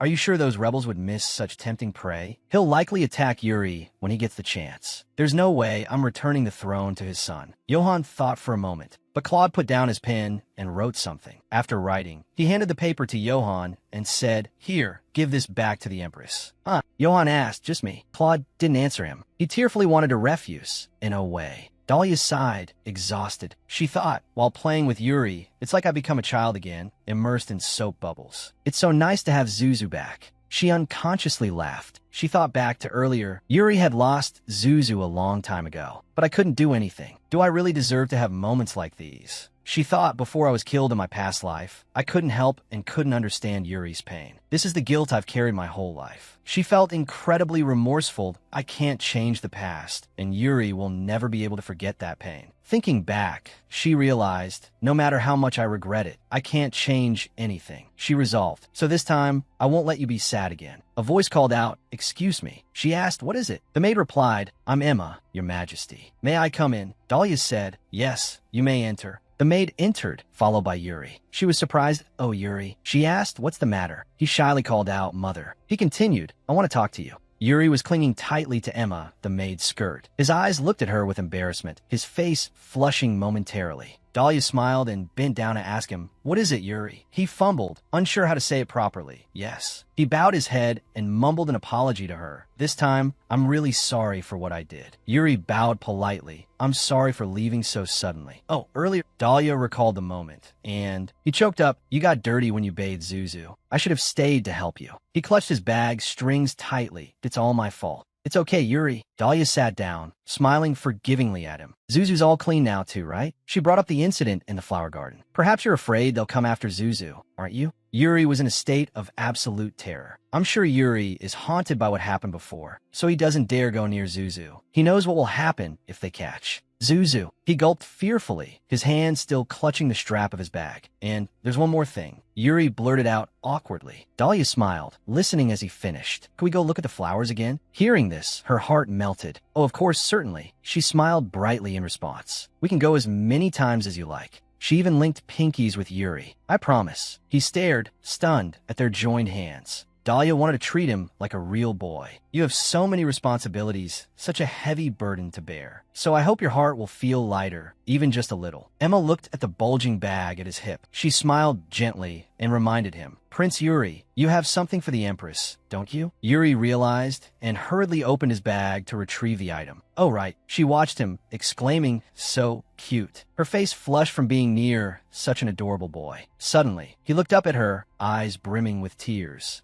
are you sure those rebels would miss such tempting prey? He'll likely attack Yuri when he gets the chance. There's no way I'm returning the throne to his son. Johann thought for a moment, but Claude put down his pen and wrote something. After writing, he handed the paper to Johann and said, "Here, give this back to the Empress." Huh? Johann asked, "Just me?" Claude didn't answer him. He tearfully wanted to refuse. In a way. Dahlia sighed, exhausted. She thought, while playing with Yuri, "It's like I become a child again, immersed in soap bubbles. It's so nice to have Zuzu back." She unconsciously laughed. She thought back to earlier. Yuri had lost Zuzu a long time ago, but I couldn't do anything. Do I really deserve to have moments like these? She thought before I was killed in my past life, I couldn't help and couldn't understand Yuri's pain. This is the guilt I've carried my whole life. She felt incredibly remorseful. I can't change the past, and Yuri will never be able to forget that pain. Thinking back, she realized, no matter how much I regret it, I can't change anything. She resolved, "So this time, I won't let you be sad again." A voice called out, "Excuse me." She asked, "What is it?" The maid replied, "I'm Emma, Your Majesty. May I come in?" Dahlia said, "Yes, you may enter." The maid entered, followed by Yuri. She was surprised. "Oh, Yuri." She asked, "What's the matter?" He shyly called out, "Mother." He continued, "I want to talk to you." Yuri was clinging tightly to Emma, the maid's skirt. His eyes looked at her with embarrassment, his face flushing momentarily. Dahlia smiled and bent down to ask him, "What is it, Yuri?" He fumbled, unsure how to say it properly. "Yes." He bowed his head and mumbled an apology to her. "This time, I'm really sorry for what I did." Yuri bowed politely. "I'm sorry for leaving so suddenly." "Oh, earlier." Dahlia recalled the moment, and he choked up, "You got dirty when you bathed Zuzu. I should have stayed to help you." He clutched his bag strings tightly. "It's all my fault." "It's okay, Yuri." Dahlia sat down, smiling forgivingly at him. "Zuzu's all clean now too, right?" She brought up the incident in the flower garden. "Perhaps you're afraid they'll come after Zuzu, aren't you?" Yuri was in a state of absolute terror. I'm sure Yuri is haunted by what happened before, so he doesn't dare go near Zuzu. He knows what will happen if they catch Zuzu. He gulped fearfully, his hand still clutching the strap of his bag. "And there's one more thing," Yuri blurted out awkwardly. Dahlia smiled, listening as he finished. "Can we go look at the flowers again?" Hearing this, her heart melted. "Oh, of course, certainly." She smiled brightly in response. "We can go as many times as you like." She even linked pinkies with Yuri. "I promise." He stared, stunned, at their joined hands. Dahlia wanted to treat him like a real boy. "You have so many responsibilities, such a heavy burden to bear. So I hope your heart will feel lighter, even just a little." Emma looked at the bulging bag at his hip. She smiled gently and reminded him, "Prince Yuri, you have something for the Empress, don't you?" Yuri realized and hurriedly opened his bag to retrieve the item. "Oh, right." She watched him, exclaiming, "So cute." Her face flushed from being near such an adorable boy. Suddenly, he looked up at her, eyes brimming with tears.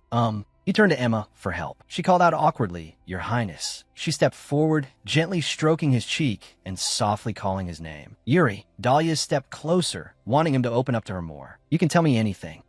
He turned to Emma for help. She called out awkwardly, "Your Highness." She stepped forward, gently stroking his cheek and softly calling his name. "Yuri." Dahlia stepped closer, wanting him to open up to her more. "You can tell me anything."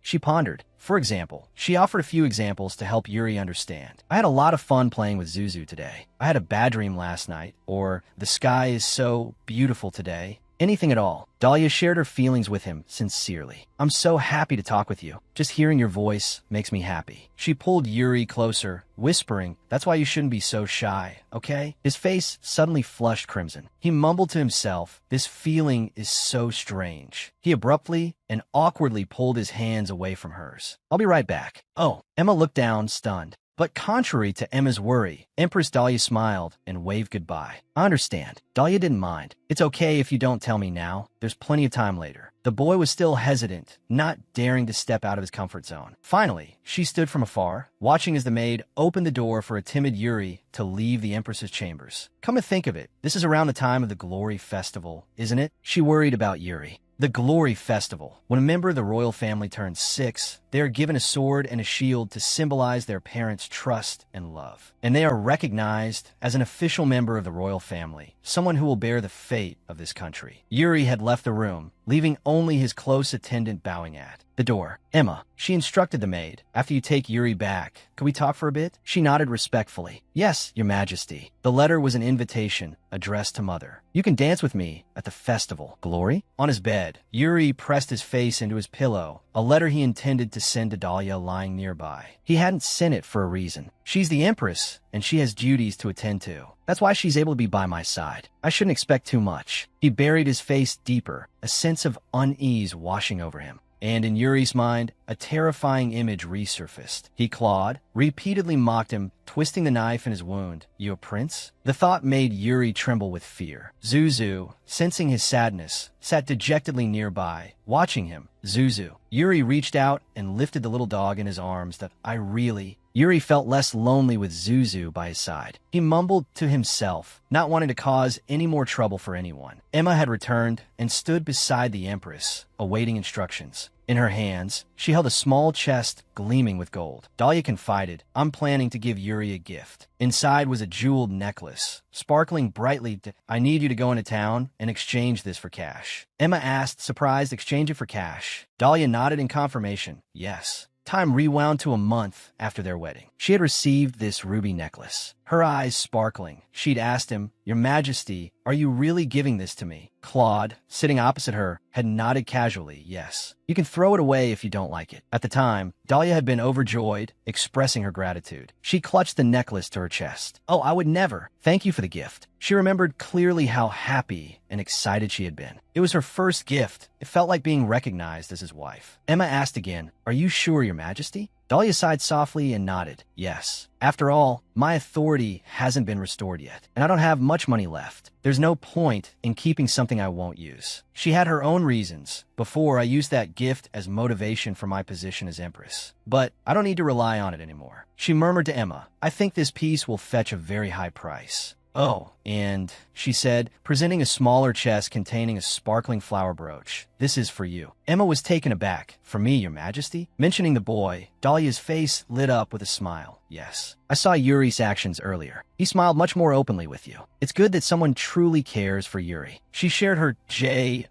She pondered. For example, she offered a few examples to help Yuri understand. "I had a lot of fun playing with Zuzu today. I had a bad dream last night," or "The sky is so beautiful today." Anything at all. Dahlia shared her feelings with him sincerely. I'm so happy to talk with you. Just hearing your voice makes me happy. She pulled Yuri closer, whispering, that's why you shouldn't be so shy, okay? His face suddenly flushed crimson. He mumbled to himself, this feeling is so strange. He abruptly and awkwardly pulled his hands away from hers. I'll be right back. Oh, Emma looked down, stunned. But contrary to Emma's worry, Empress Dahlia smiled and waved goodbye. I understand. Dahlia didn't mind. It's okay if you don't tell me now. There's plenty of time later. The boy was still hesitant, not daring to step out of his comfort zone. Finally, she stood from afar, watching as the maid opened the door for a timid Yuri to leave the Empress's chambers. Come to think of it, this is around the time of the Glory Festival, isn't it? She worried about Yuri. The Glory Festival. When a member of the royal family turns 6, they are given a sword and a shield to symbolize their parents' trust and love. And they are recognized as an official member of the royal family, someone who will bear the fate of this country. Yuri had left the room, leaving only his close attendant bowing at the door. Emma, she instructed the maid, after you take Yuri back, could we talk for a bit? She nodded respectfully. Yes, Your Majesty. The letter was an invitation addressed to Mother. You can dance with me at the festival. Glory? On his bed, Yuri pressed his face into his pillow, a letter he intended to send to Dahlia lying nearby. He hadn't sent it for a reason. She's the Empress, and she has duties to attend to. That's why she's able to be by my side. I shouldn't expect too much. He buried his face deeper, a sense of unease washing over him. And in Yuri's mind, a terrifying image resurfaced. He clawed, repeatedly mocked him, twisting the knife in his wound. You a prince? The thought made Yuri tremble with fear. Zuzu, sensing his sadness, sat dejectedly nearby, watching him. Zuzu. Yuri reached out and lifted the little dog in his arms. Yuri felt less lonely with Zuzu by his side. He mumbled to himself, not wanting to cause any more trouble for anyone. Emma had returned and stood beside the Empress, awaiting instructions. In her hands, she held a small chest gleaming with gold. Dahlia confided, I'm planning to give Yuri a gift. Inside was a jeweled necklace, sparkling brightly. I need you to go into town and exchange this for cash. Emma asked, surprised, exchange it for cash. Dahlia nodded in confirmation, yes. Time rewound to a month after their wedding. She had received this ruby necklace. Her eyes sparkling. She'd asked him, Your Majesty, are you really giving this to me? Claude, sitting opposite her, had nodded casually, yes. You can throw it away if you don't like it. At the time, Dahlia had been overjoyed, expressing her gratitude. She clutched the necklace to her chest. Oh, I would never. Thank you for the gift. She remembered clearly how happy and excited she had been. It was her first gift. It felt like being recognized as his wife. Emma asked again, Are you sure, Your Majesty? Dahlia sighed softly and nodded, yes. After all, my authority hasn't been restored yet, and I don't have much money left. There's no point in keeping something I won't use. She had her own reasons. Before, I used that gift as motivation for my position as Empress. But I don't need to rely on it anymore. She murmured to Emma, I think this piece will fetch a very high price. Oh, and she said, presenting a smaller chest containing a sparkling flower brooch. This is for you. Emma was taken aback. For me, Your Majesty? Mentioning the boy, Dahlia's face lit up with a smile. Yes. I saw Yuri's actions earlier. He smiled much more openly with you. It's good that someone truly cares for Yuri. She shared her JOY.SO.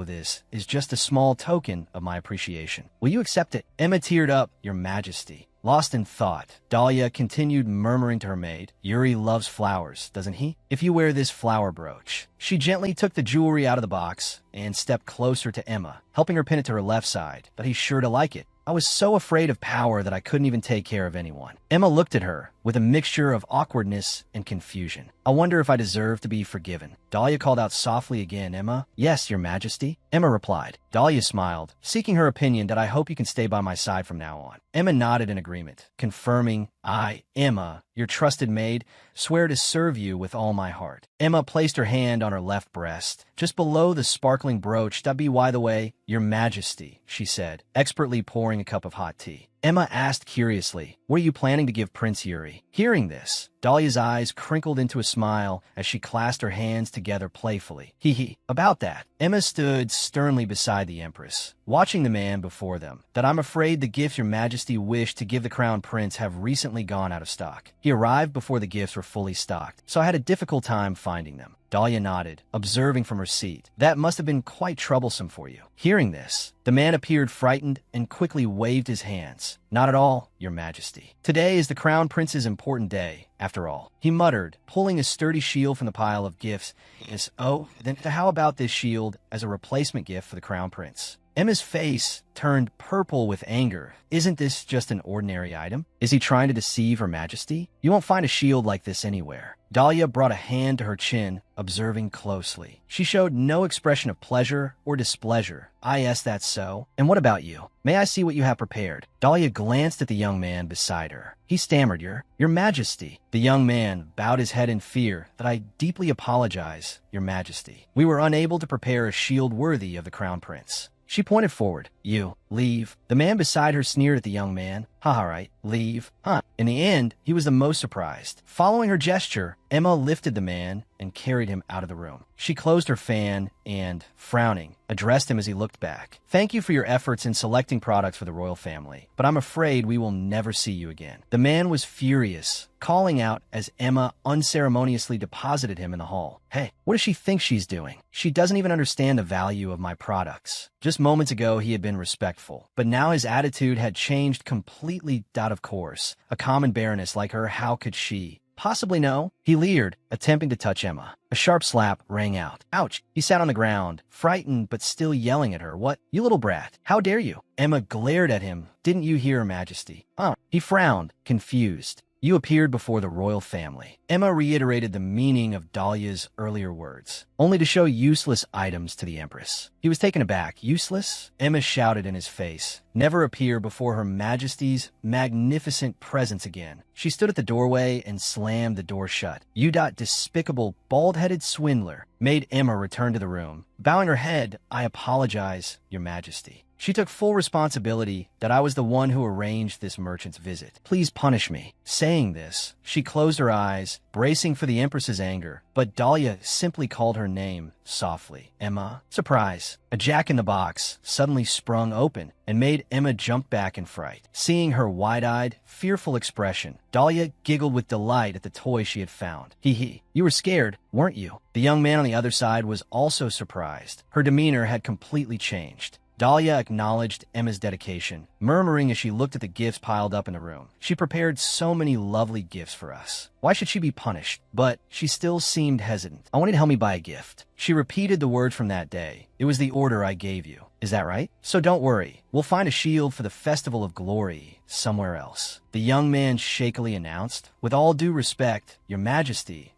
This is just a small token of my appreciation. Will you accept it? Emma teared up, Your Majesty. Lost in thought, Dahlia continued murmuring to her maid, Yuri loves flowers, doesn't he? If you wear this flower brooch. She gently took the jewelry out of the box and stepped closer to Emma, helping her pin it to her left side, but he's sure to like it. I was so afraid of power that I couldn't even take care of anyone. Emma looked at her with a mixture of awkwardness and confusion. I wonder if I deserve to be forgiven. Dahlia called out softly again, Emma? Yes, Your Majesty. Emma replied. Dahlia smiled, seeking her opinion that I hope you can stay by my side from now on. Emma nodded in agreement, confirming, I, Emma, your trusted maid, swear to serve you with all my heart. Emma placed her hand on her left breast, just below the sparkling brooch. By the way, Your Majesty, she said, expertly pouring a cup of hot tea. Emma asked curiously, what are you planning to give Prince Yuri? Hearing this, Dahlia's eyes crinkled into a smile as she clasped her hands together playfully. Hee hee. About that, Emma stood sternly beside the Empress. watching the man before them, that I'm afraid the gifts your majesty wished to give the crown prince have recently gone out of stock. He arrived before the gifts were fully stocked, so I had a difficult time finding them. Dahlia nodded, observing from her seat. That must have been quite troublesome for you. Hearing this, the man appeared frightened and quickly waved his hands. Not at all, your majesty. Today is the crown prince's important day, after all. He muttered, pulling a sturdy shield from the pile of gifts. Yes, oh, then how about this shield as a replacement gift for the crown prince? Emma's face turned purple with anger. Isn't this just an ordinary item? Is he trying to deceive her majesty? You won't find a shield like this anywhere. Dahlia brought a hand to her chin, observing closely. She showed no expression of pleasure or displeasure. Yes, that's so. And what about you? May I see what you have prepared? Dahlia glanced at the young man beside her. He stammered, Your Majesty. The young man bowed his head in fear. That I deeply apologize, Your Majesty. We were unable to prepare a shield worthy of the crown prince. She pointed forward. You, leave. The man beside her sneered at the young man. Haha, right, leave. Huh. In the end, he was the most surprised. Following her gesture, Emma lifted the man and carried him out of the room. She closed her fan and, frowning, addressed him as he looked back. Thank you for your efforts in selecting products for the royal family, but I'm afraid we will never see you again. The man was furious, calling out as Emma unceremoniously deposited him in the hall. Hey, what does she think she's doing? She doesn't even understand the value of my products. Just moments ago, he had been respectful, but now his attitude had changed completely out of course. A common baroness like her, how could she possibly know? He leered, attempting to touch Emma. A sharp slap rang out. Ouch! He sat on the ground, frightened but still yelling at her. What? You little brat. How dare you? Emma glared at him. Didn't you hear, Her Majesty? He frowned, confused. You appeared before the royal family. Emma reiterated the meaning of Dahlia's earlier words, only to show useless items to the Empress. He was taken aback. Useless? Emma shouted in his face. Never appear before Her Majesty's magnificent presence again. She stood at the doorway and slammed the door shut. You despicable, bald-headed swindler, made Emma return to the room. Bowing her head, I apologize, Your Majesty. She took full responsibility that I was the one who arranged this merchant's visit. Please punish me. Saying this, she closed her eyes, bracing for the Empress's anger, but Dahlia simply called her name softly. Emma. Surprise. A jack-in-the-box suddenly sprung open and made Emma jump back in fright. Seeing her wide-eyed, fearful expression, Dahlia giggled with delight at the toy she had found. Hee. You were scared, weren't you? The young man on the other side was also surprised. Her demeanor had completely changed. Dahlia acknowledged Emma's dedication, murmuring as she looked at the gifts piled up in the room. She prepared so many lovely gifts for us. Why should she be punished? But she still seemed hesitant. I want you to help me buy a gift. She repeated the word from that day. It was the order I gave you. Is that right? So don't worry. We'll find a shield for the Festival of Glory somewhere else. The young man shakily announced. With all due respect, Your Majesty,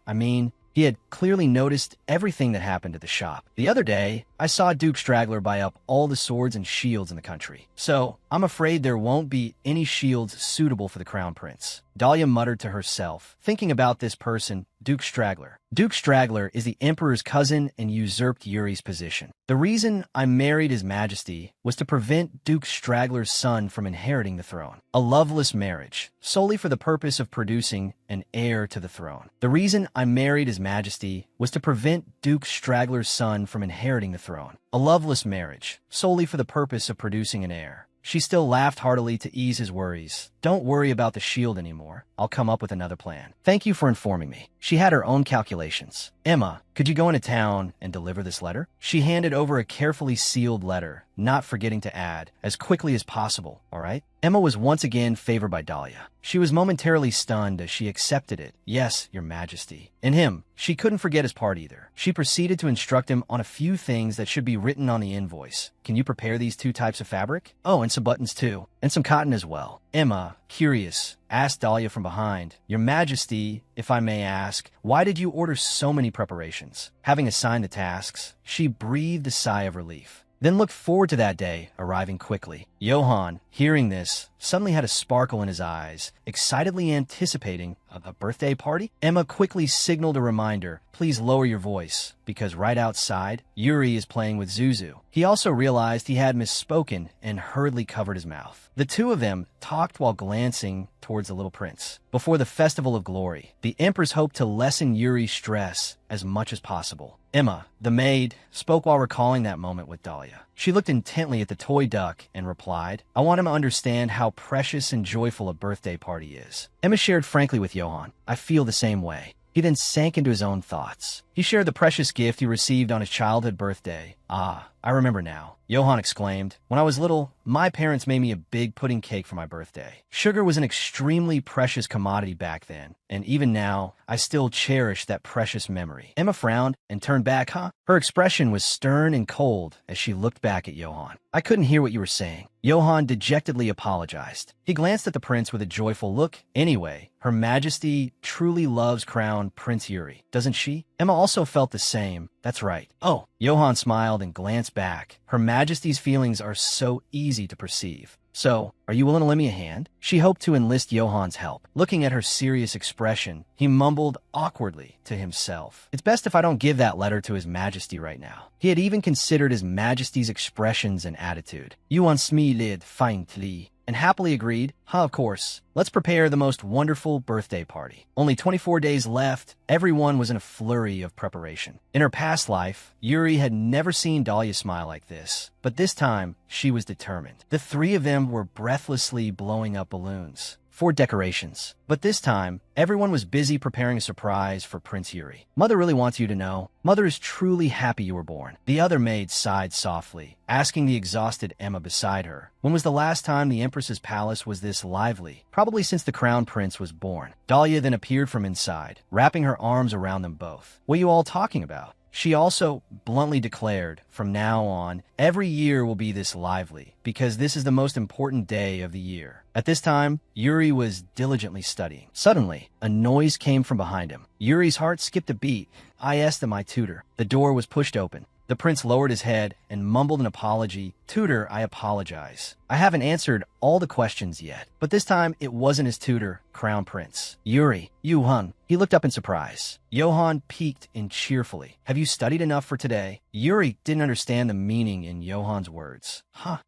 he had clearly noticed everything that happened at the shop. The other day, I saw Duke Straggler buy up all the swords and shields in the country. So, I'm afraid there won't be any shields suitable for the Crown Prince. Dahlia muttered to herself, thinking about this person, Duke Straggler. Duke Straggler is the Emperor's cousin and usurped Yuri's position. The reason I married His Majesty was to prevent Duke Straggler's son from inheriting the throne. A loveless marriage, solely for the purpose of producing an heir to the throne. The reason I married His Majesty was to prevent Duke Straggler's son from inheriting the throne. A loveless marriage, solely for the purpose of producing an heir. She still laughed heartily to ease his worries. Don't worry about the shield anymore. I'll come up with another plan. Thank you for informing me. She had her own calculations. Emma, could you go into town and deliver this letter? She handed over a carefully sealed letter, not forgetting to add, as quickly as possible, all right? Emma was once again favored by Dahlia. She was momentarily stunned as she accepted it. Yes, Your Majesty. And him, she couldn't forget his part either. She proceeded to instruct him on a few things that should be written on the invoice. Can you prepare these 2 types of fabric? Oh, and some buttons too. And some cotton as well. Emma, curious, asked Dahlia from behind, Your Majesty, if I may ask, why did you order so many preparations? Having assigned the tasks, she breathed a sigh of relief. Then looked forward to that day, arriving quickly. Johann, hearing this, suddenly had a sparkle in his eyes, excitedly anticipating a birthday party. Emma quickly signaled a reminder, please lower your voice, because right outside, Yuri is playing with Zuzu. He also realized he had misspoken and hurriedly covered his mouth. The two of them talked while glancing towards the little prince. Before the Festival of Glory, the Empress hoped to lessen Yuri's stress as much as possible. Emma, the maid, spoke while recalling that moment with Dahlia. She looked intently at the toy duck and replied, "I want him to understand how precious and joyful a birthday party is." Emma shared frankly with Johann, "I feel the same way." He then sank into his own thoughts. He shared the precious gift he received on his childhood birthday. "Ah, I remember now," Johann exclaimed. "When I was little, my parents made me a big pudding cake for my birthday. Sugar was an extremely precious commodity back then, and even now, I still cherish that precious memory." Emma frowned and turned back, Her expression was stern and cold as she looked back at Johann. "I couldn't hear what you were saying." Johann dejectedly apologized. He glanced at the prince with a joyful look. "Anyway, Her Majesty truly loves Crown Prince Yuri, doesn't she?" Emma also felt the same. "That's right." "Oh." Johann smiled and glanced back. Her Majesty's feelings are so easy to perceive. "So, are you willing to lend me a hand?" She hoped to enlist Johann's help. Looking at her serious expression, he mumbled awkwardly to himself, "It's best if I don't give that letter to His Majesty right now." He had even considered His Majesty's expressions and attitude. Johann smiled faintly and happily agreed, of course. Let's prepare the most wonderful birthday party." Only 24 days left, everyone was in a flurry of preparation. In her past life, Yuri had never seen Dahlia smile like this, but this time, she was determined. The three of them were breathlessly blowing up balloons for decorations. But this time, everyone was busy preparing a surprise for Prince Yuri. "Mother really wants you to know. Mother is truly happy you were born." The other maid sighed softly, asking the exhausted Emma beside her, "When was the last time the Empress's palace was this lively?" "Probably since the Crown Prince was born." Dahlia then appeared from inside, wrapping her arms around them both. "What are you all talking about?" She also bluntly declared, "From now on, every year will be this lively, because this is the most important day of the year." At this time, Yuri was diligently studying. Suddenly, a noise came from behind him. Yuri's heart skipped a beat. "I asked my tutor." The door was pushed open. The prince lowered his head and mumbled an apology. "Tutor, I apologize. I haven't answered all the questions yet." But this time, it wasn't his tutor, Crown Prince. "Yuri, Johann." He looked up in surprise. Johann peeked in cheerfully. "Have you studied enough for today?" Yuri didn't understand the meaning in Johann's words.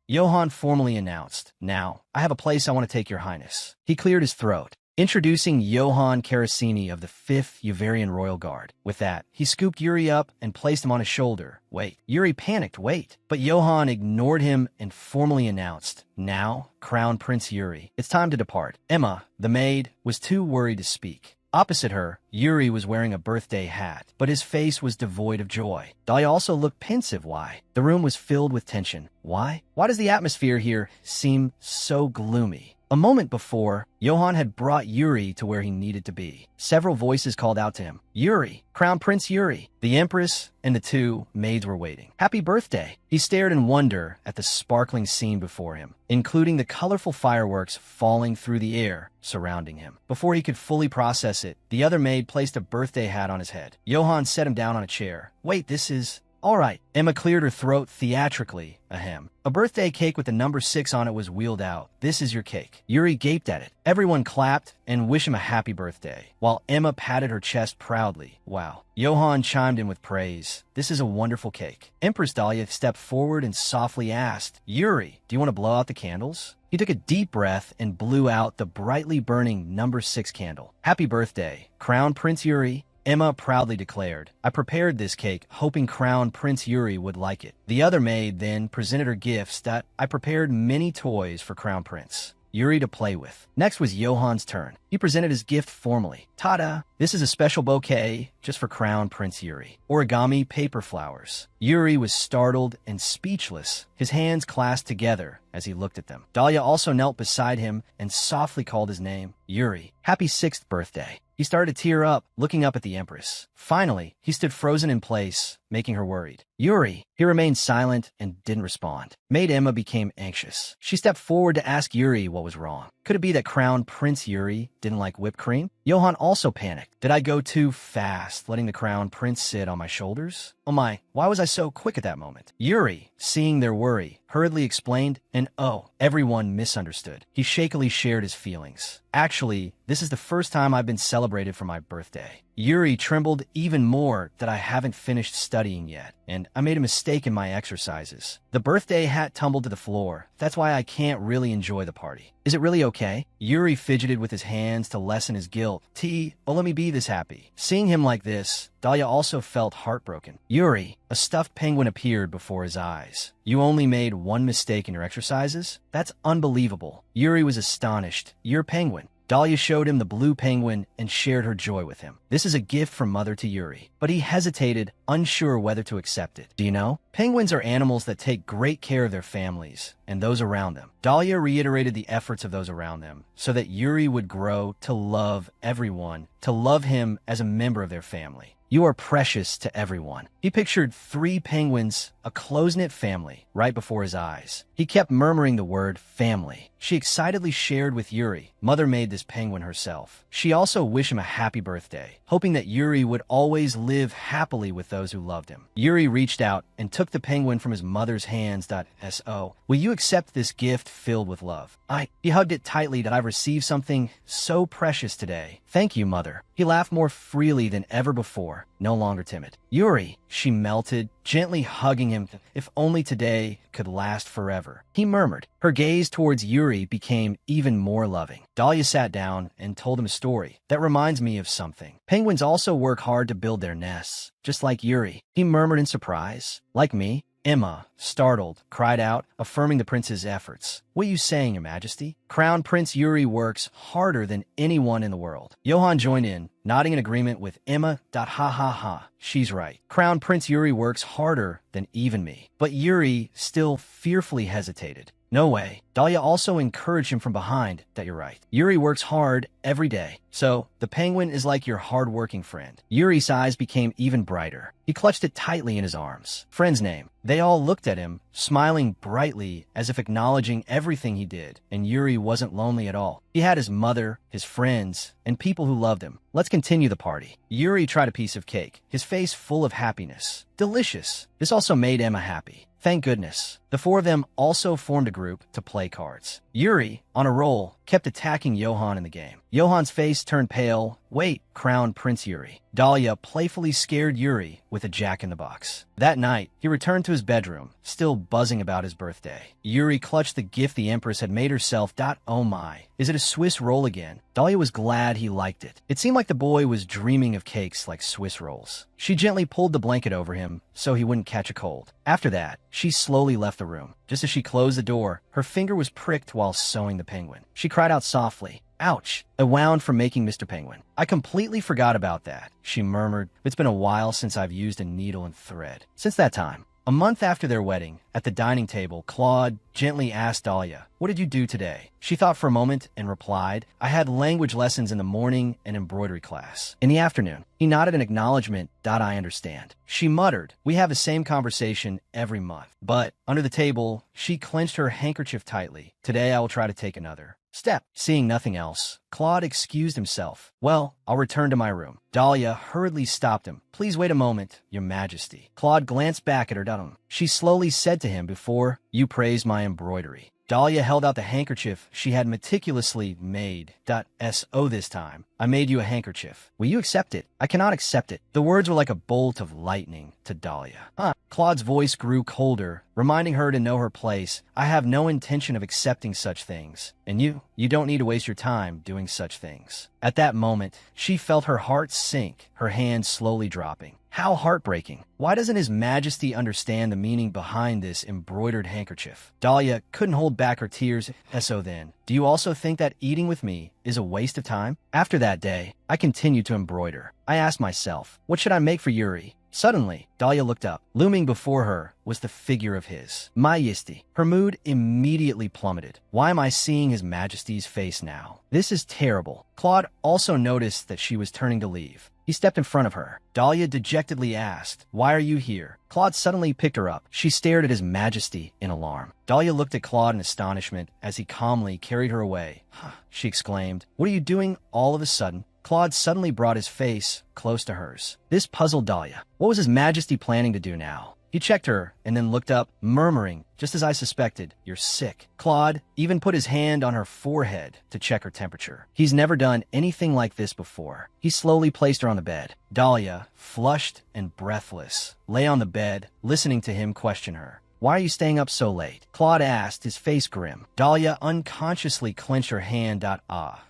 Johann formally announced, "Now, I have a place I want to take your highness." He cleared his throat. Introducing Johann Carasini of the 5th Uvarian Royal Guard. With that, he scooped Yuri up and placed him on his shoulder. "Wait." Yuri panicked, "Wait." But Johann ignored him and formally announced, "Now, Crown Prince Yuri, it's time to depart." Emma, the maid, was too worried to speak. Opposite her, Yuri was wearing a birthday hat, but his face was devoid of joy. Dahlia also looked pensive. Why? The room was filled with tension. Why? Why does the atmosphere here seem so gloomy? A moment before, Johann had brought Yuri to where he needed to be. Several voices called out to him, "Yuri, Crown Prince Yuri." The Empress and the two maids were waiting. "Happy birthday." He stared in wonder at the sparkling scene before him, including the colorful fireworks falling through the air surrounding him. Before he could fully process it, the other maid placed a birthday hat on his head. Johann set him down on a chair. "Wait, this is..." "All right." Emma cleared her throat theatrically, ahem. A birthday cake with the number 6 on it was wheeled out. "This is your cake." Yuri gaped at it. Everyone clapped and wished him a happy birthday, while Emma patted her chest proudly. "Wow." Johann chimed in with praise. "This is a wonderful cake." Empress Dahlia stepped forward and softly asked, "Yuri, do you want to blow out the candles?" He took a deep breath and blew out the brightly burning number 6 candle. "Happy birthday, Crown Prince Yuri." Emma proudly declared, "I prepared this cake hoping Crown Prince Yuri would like it." The other maid then presented her gifts that I prepared many toys for Crown Prince Yuri to play with. Next was Johann's turn. He presented his gift formally. "Ta-da! This is a special bouquet just for Crown Prince Yuri. Origami paper flowers." Yuri was startled and speechless, his hands clasped together as he looked at them. Dahlia also knelt beside him and softly called his name, "Yuri, happy 6th birthday." He started to tear up, looking up at the Empress. Finally, he stood frozen in place, making her worried. "Yuri." He remained silent and didn't respond. Maid Emma became anxious. She stepped forward to ask Yuri what was wrong. Could it be that Crown Prince Yuri didn't like whipped cream? Johann also panicked. "Did I go too fast, letting the Crown Prince sit on my shoulders?" Oh my, why was I so quick at that moment? Yuri, seeing their worry, hurriedly explained, and oh, everyone misunderstood. He shakily shared his feelings. Actually, this is the first time I've been celebrated for my birthday. Yuri trembled even more that I haven't finished studying yet, and I made a mistake in my exercises. The birthday hat tumbled to the floor. That's why I can't really enjoy the party. Is it really okay? Yuri fidgeted with his hands to lessen his guilt. Well, let me be this happy. Seeing him like this, Dahlia also felt heartbroken. Yuri, a stuffed penguin appeared before his eyes. You only made one mistake in your exercises? That's unbelievable. Yuri was astonished. Your penguin. Dahlia showed him the blue penguin and shared her joy with him. This is a gift from Mother to Yuri. But he hesitated, unsure whether to accept it. Do you know? Penguins are animals that take great care of their families and those around them. Dahlia reiterated the efforts of those around them so that Yuri would grow to love everyone, to love him as a member of their family. You are precious to everyone. He pictured 3 penguins, a close-knit family, right before his eyes. He kept murmuring the word family. She excitedly shared with Yuri. Mother made this penguin herself. She also wished him a happy birthday, hoping that Yuri would always live happily with those who loved him. Yuri reached out and took the penguin from his mother's hands. So, will you accept this gift filled with love? He hugged it tightly that I've received something so precious today. Thank you, Mother. He laughed more freely than ever before, no longer timid. Yuri, she melted, gently hugging him. If only today could last forever. He murmured. Her gaze towards Yuri became even more loving. Dahlia sat down and told him a story. That reminds me of something. Penguins also work hard to build their nests, just like Yuri. He murmured in surprise. Like me? Emma, startled, cried out, affirming the prince's efforts. What are you saying, Your Majesty? Crown Prince Yuri works harder than anyone in the world. Johann joined in, nodding in agreement with Emma. Ha ha ha. She's right. Crown Prince Yuri works harder than even me. But Yuri still fearfully hesitated. No way. Dahlia also encouraged him from behind. That you're right. Yuri works hard every day. So, the penguin is like your hard-working friend. Yuri's eyes became even brighter. He clutched it tightly in his arms. Friend's name. They all looked at him, smiling brightly as if acknowledging everything he did, and Yuri wasn't lonely at all. He had his mother, his friends, and people who loved him. Let's continue the party. Yuri tried a piece of cake, his face full of happiness. Delicious. This also made Emma happy. Thank goodness. The 4 of them also formed a group to play cards. Yuri, on a roll, kept attacking Johann in the game. Johann's face turned pale. Wait, Crown Prince Yuri. Dahlia playfully scared Yuri with a jack-in-the-box. That night, he returned to his bedroom, still buzzing about his birthday. Yuri clutched the gift the Empress had made herself. Oh my, is it a Swiss roll again? Dahlia was glad he liked it. It seemed like the boy was dreaming of cakes like Swiss rolls. She gently pulled the blanket over him so he wouldn't catch a cold. After that, she slowly left the room. Just as she closed the door, her finger was pricked while sewing the penguin. She cried out softly. Ouch! A wound from making Mr. Penguin. I completely forgot about that, she murmured. It's been a while since I've used a needle and thread. Since that time, a month after their wedding, at the dining table, Claude gently asked Dahlia, what did you do today? She thought for a moment and replied, I had language lessons in the morning and embroidery class. In the afternoon, he nodded in acknowledgement. I understand. She muttered, we have the same conversation every month. But, under the table, she clenched her handkerchief tightly. Today I will try to take another step. Seeing nothing else, Claude excused himself. Well, I'll return to my room. Dahlia hurriedly stopped him. Please wait a moment, Your Majesty. Claude glanced back at her. She slowly said to him before, you praised my embroidery. Dahlia held out the handkerchief she had meticulously made. So this time, I made you a handkerchief. Will you accept it? I cannot accept it. The words were like a bolt of lightning to Dahlia. Claude's voice grew colder, reminding her to know her place. I have no intention of accepting such things. And you don't need to waste your time doing such things. At that moment, she felt her heart sink, her hands slowly dropping. How heartbreaking. Why doesn't His Majesty understand the meaning behind this embroidered handkerchief? Dahlia couldn't hold back her tears. So then, do you also think that eating with me is a waste of time? After that day, I continued to embroider. I asked myself, what should I make for Yuri? Suddenly, Dahlia looked up. Looming before her was the figure of His Majesty. Her mood immediately plummeted. Why am I seeing His Majesty's face now? This is terrible. Claude also noticed that she was turning to leave. He stepped in front of her. Dahlia dejectedly asked, why are you here? Claude suddenly picked her up. She stared at His Majesty in alarm. Dahlia looked at Claude in astonishment as he calmly carried her away. She exclaimed, what are you doing all of a sudden? Claude suddenly brought his face close to hers. This puzzled Dahlia. What was His Majesty planning to do now? He checked her and then looked up, murmuring, "Just as I suspected, you're sick." Claude even put his hand on her forehead to check her temperature. He's never done anything like this before. He slowly placed her on the bed. Dahlia, flushed and breathless, lay on the bed, listening to him question her. "Why are you staying up so late?" Claude asked, his face grim. Dahlia unconsciously clenched her hand.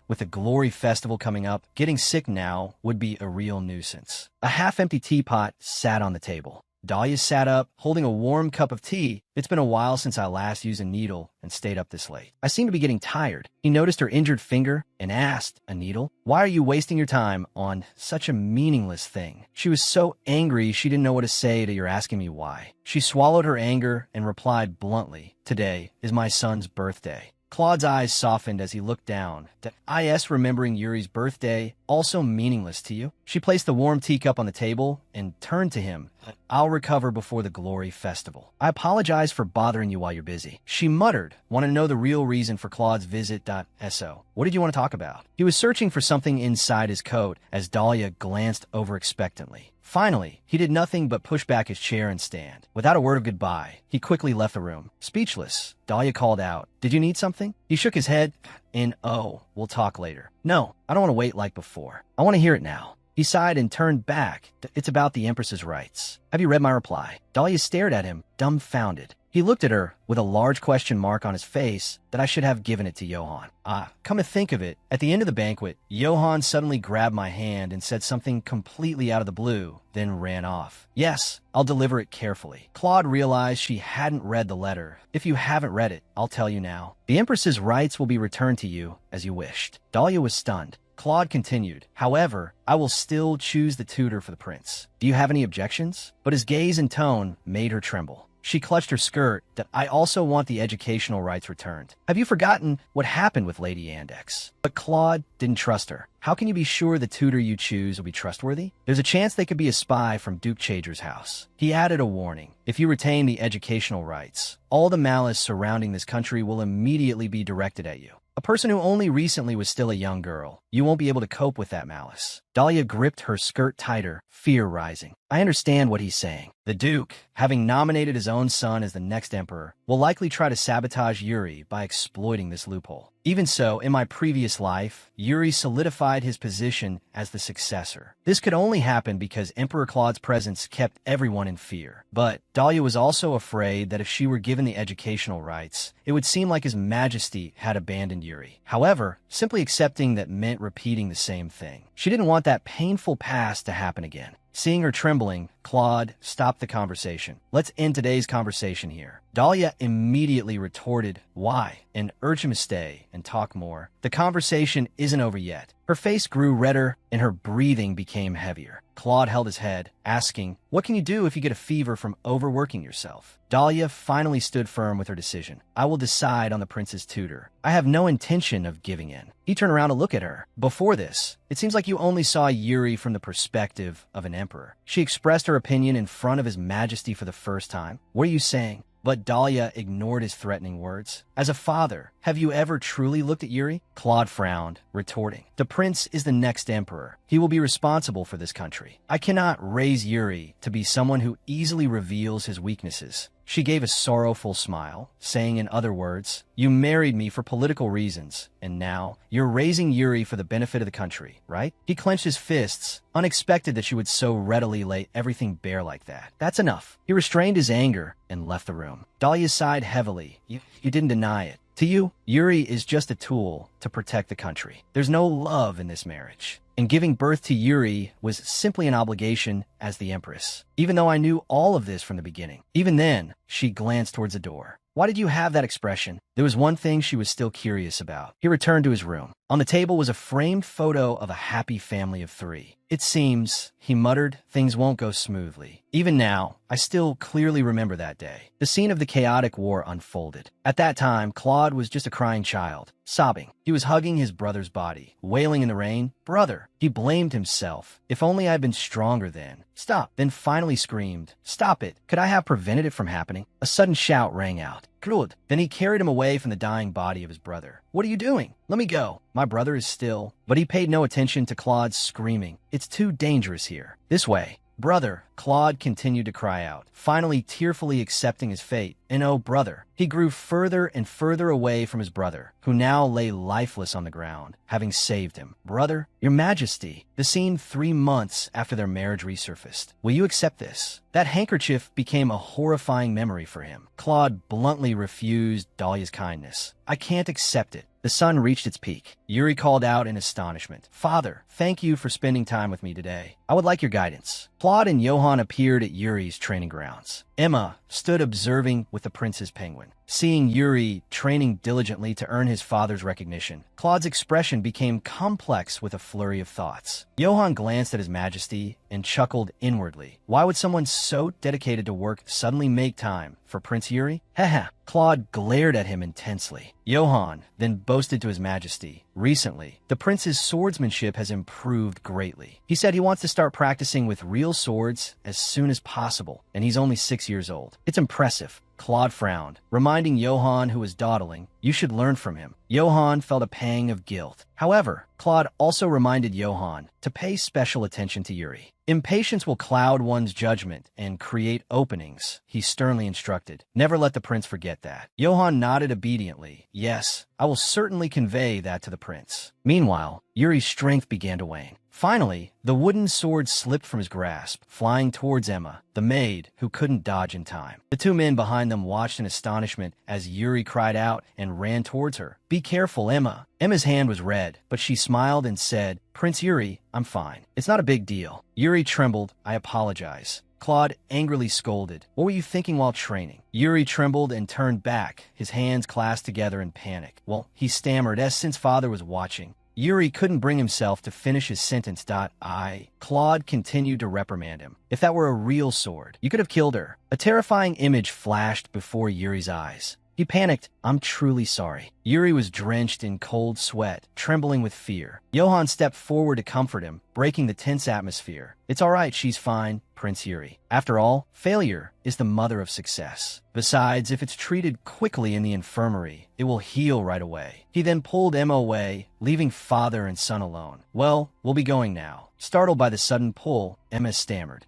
With the glory festival coming up, getting sick now would be a real nuisance. A half-empty teapot sat on the table. Dahlia sat up, holding a warm cup of tea. "It's been a while since I last used a needle and stayed up this late. I seem to be getting tired." He noticed her injured finger and asked, "A needle? Why are you wasting your time on such a meaningless thing?" She was so angry she didn't know what to say to "You're asking me why." She swallowed her anger and replied bluntly, "Today is my son's birthday." Claude's eyes softened as he looked down. "Is remembering Yuri's birthday also meaningless to you?" She placed the warm teacup on the table and turned to him. "I'll recover before the glory festival. I apologize for bothering you while you're busy." She muttered, wanting to know the real reason for Claude's visit. So, what did you want to talk about? He was searching for something inside his coat as Dahlia glanced over expectantly. Finally, he did nothing but push back his chair and stand. Without a word of goodbye, he quickly left the room. Speechless, Dahlia called out, "Did you need something?" He shook his head and, "Oh, we'll talk later." "No, I don't want to wait like before. I want to hear it now." He sighed and turned back. "It's about the Empress's rights. Have you read my reply?" Dahlia stared at him, dumbfounded. He looked at her with a large question mark on his face. "That I should have given it to Johann." Come to think of it, at the end of the banquet, Johann suddenly grabbed my hand and said something completely out of the blue, then ran off. "Yes, I'll deliver it carefully." Claude realized she hadn't read the letter. "If you haven't read it, I'll tell you now. The Empress's rights will be returned to you as you wished." Dahlia was stunned. Claude continued, "However, I will still choose the tutor for the prince. Do you have any objections?" But his gaze and tone made her tremble. She clutched her skirt. "I also want the educational rights returned. Have you forgotten what happened with Lady Yandex?" But Claude didn't trust her. "How can you be sure the tutor you choose will be trustworthy? There's a chance they could be a spy from Duke Chager's house." He added a warning. "If you retain the educational rights, all the malice surrounding this country will immediately be directed at you. A person who only recently was still a young girl. You won't be able to cope with that malice." Dahlia gripped her skirt tighter, fear rising. "I understand what he's saying. The Duke, having nominated his own son as the next emperor, will likely try to sabotage Yuri by exploiting this loophole. Even so, in my previous life, Yuri solidified his position as the successor. This could only happen because Emperor Claude's presence kept everyone in fear. But Dahlia was also afraid that if she were given the educational rights, it would seem like His Majesty had abandoned Yuri. However, simply accepting that meant repeating the same thing. She didn't want that painful past to happen again. Seeing her trembling, Claude stopped the conversation. "Let's end today's conversation here." Dahlia immediately retorted, "Why?" and urged him to stay and talk more. "The conversation isn't over yet." Her face grew redder and her breathing became heavier. Claude held his head, asking, "What can you do if you get a fever from overworking yourself?" Dahlia finally stood firm with her decision. "I will decide on the prince's tutor. I have no intention of giving in." He turned around to look at her. "Before this, it seems like you only saw Yuri from the perspective of an emperor." She expressed her opinion in front of His Majesty for the first time. "What are you saying?" But Dahlia ignored his threatening words. "As a father, have you ever truly looked at Yuri?" Claude frowned, retorting, "The prince is the next emperor. He will be responsible for this country. I cannot raise Yuri to be someone who easily reveals his weaknesses." She gave a sorrowful smile, saying in other words, "You married me for political reasons, and now you're raising Yuri for the benefit of the country, right?" He clenched his fists, unexpected that she would so readily lay everything bare like that. "That's enough." He restrained his anger and left the room. Dahlia sighed heavily. You didn't deny it. To you, Yuri is just a tool to protect the country. There's no love in this marriage. And giving birth to Yuri was simply an obligation as the Empress. Even though I knew all of this from the beginning. Even then, she glanced towards the door. "Why did you have that expression?" There was one thing she was still curious about. He returned to his room. On the table was a framed photo of a happy family of 3. "It seems," he muttered, "things won't go smoothly. Even now, I still clearly remember that day. The scene of the chaotic war unfolded. At that time, Claude was just a crying child, sobbing. He was hugging his brother's body, wailing in the rain. Brother! He blamed himself. If only I had been stronger then. Stop! Then finally screamed, "Stop it! Could I have prevented it from happening?" A sudden shout rang out. Claude. Then he carried him away from the dying body of his brother. What are you doing? Let me go. My brother is still. But he paid no attention to Claude's screaming. It's too dangerous here. This way. Brother, Claude continued to cry out, finally tearfully accepting his fate. And oh, brother, he grew further and further away from his brother, who now lay lifeless on the ground, having saved him. Brother, your majesty, the scene 3 months after their marriage resurfaced. Will you accept this? That handkerchief became a horrifying memory for him. Claude bluntly refused Dahlia's kindness. I can't accept it. The sun reached its peak. Yuri called out in astonishment. Father, thank you for spending time with me today. I would like your guidance. Claude and Johann appeared at Yuri's training grounds. Emma stood observing with the prince's penguin. Seeing Yuri training diligently to earn his father's recognition, Claude's expression became complex with a flurry of thoughts. Johann glanced at his majesty and chuckled inwardly. Why would someone so dedicated to work suddenly make time for Prince Yuri? Haha. Claude glared at him intensely. Johann then boasted to his majesty, recently, the prince's swordsmanship has improved greatly. He said he wants to start practicing with real swords as soon as possible, and he's only 6 years old. It's impressive. Claude frowned, reminding Johann, who was dawdling, you should learn from him. Johann felt a pang of guilt. However, Claude also reminded Johann to pay special attention to Yuri. Impatience will cloud one's judgment and create openings, he sternly instructed. Never let the prince forget that. Johann nodded obediently. Yes, I will certainly convey that to the prince. Meanwhile, Yuri's strength began to wane. Finally, the wooden sword slipped from his grasp, flying towards Emma, the maid, who couldn't dodge in time. The 2 men behind them watched in astonishment as Yuri cried out and ran towards her. Be careful, Emma. Emma's hand was red, but she smiled and said, Prince Yuri, I'm fine. It's not a big deal. Yuri trembled. I apologize. Claude angrily scolded. What were you thinking while training? Yuri trembled and turned back, his hands clasped together in panic. Well, he stammered, as since father was watching. Yuri couldn't bring himself to finish his sentence. Claude continued to reprimand him. If that were a real sword, you could have killed her. A terrifying image flashed before Yuri's eyes. He panicked. I'm truly sorry. Yuri was drenched in cold sweat, trembling with fear. Johann stepped forward to comfort him, breaking the tense atmosphere. It's all right, she's fine, Prince Yuri. After all, failure is the mother of success. Besides, if it's treated quickly in the infirmary, it will heal right away. He then pulled Emma away, leaving father and son alone. Well, we'll be going now. Startled by the sudden pull, Emma stammered.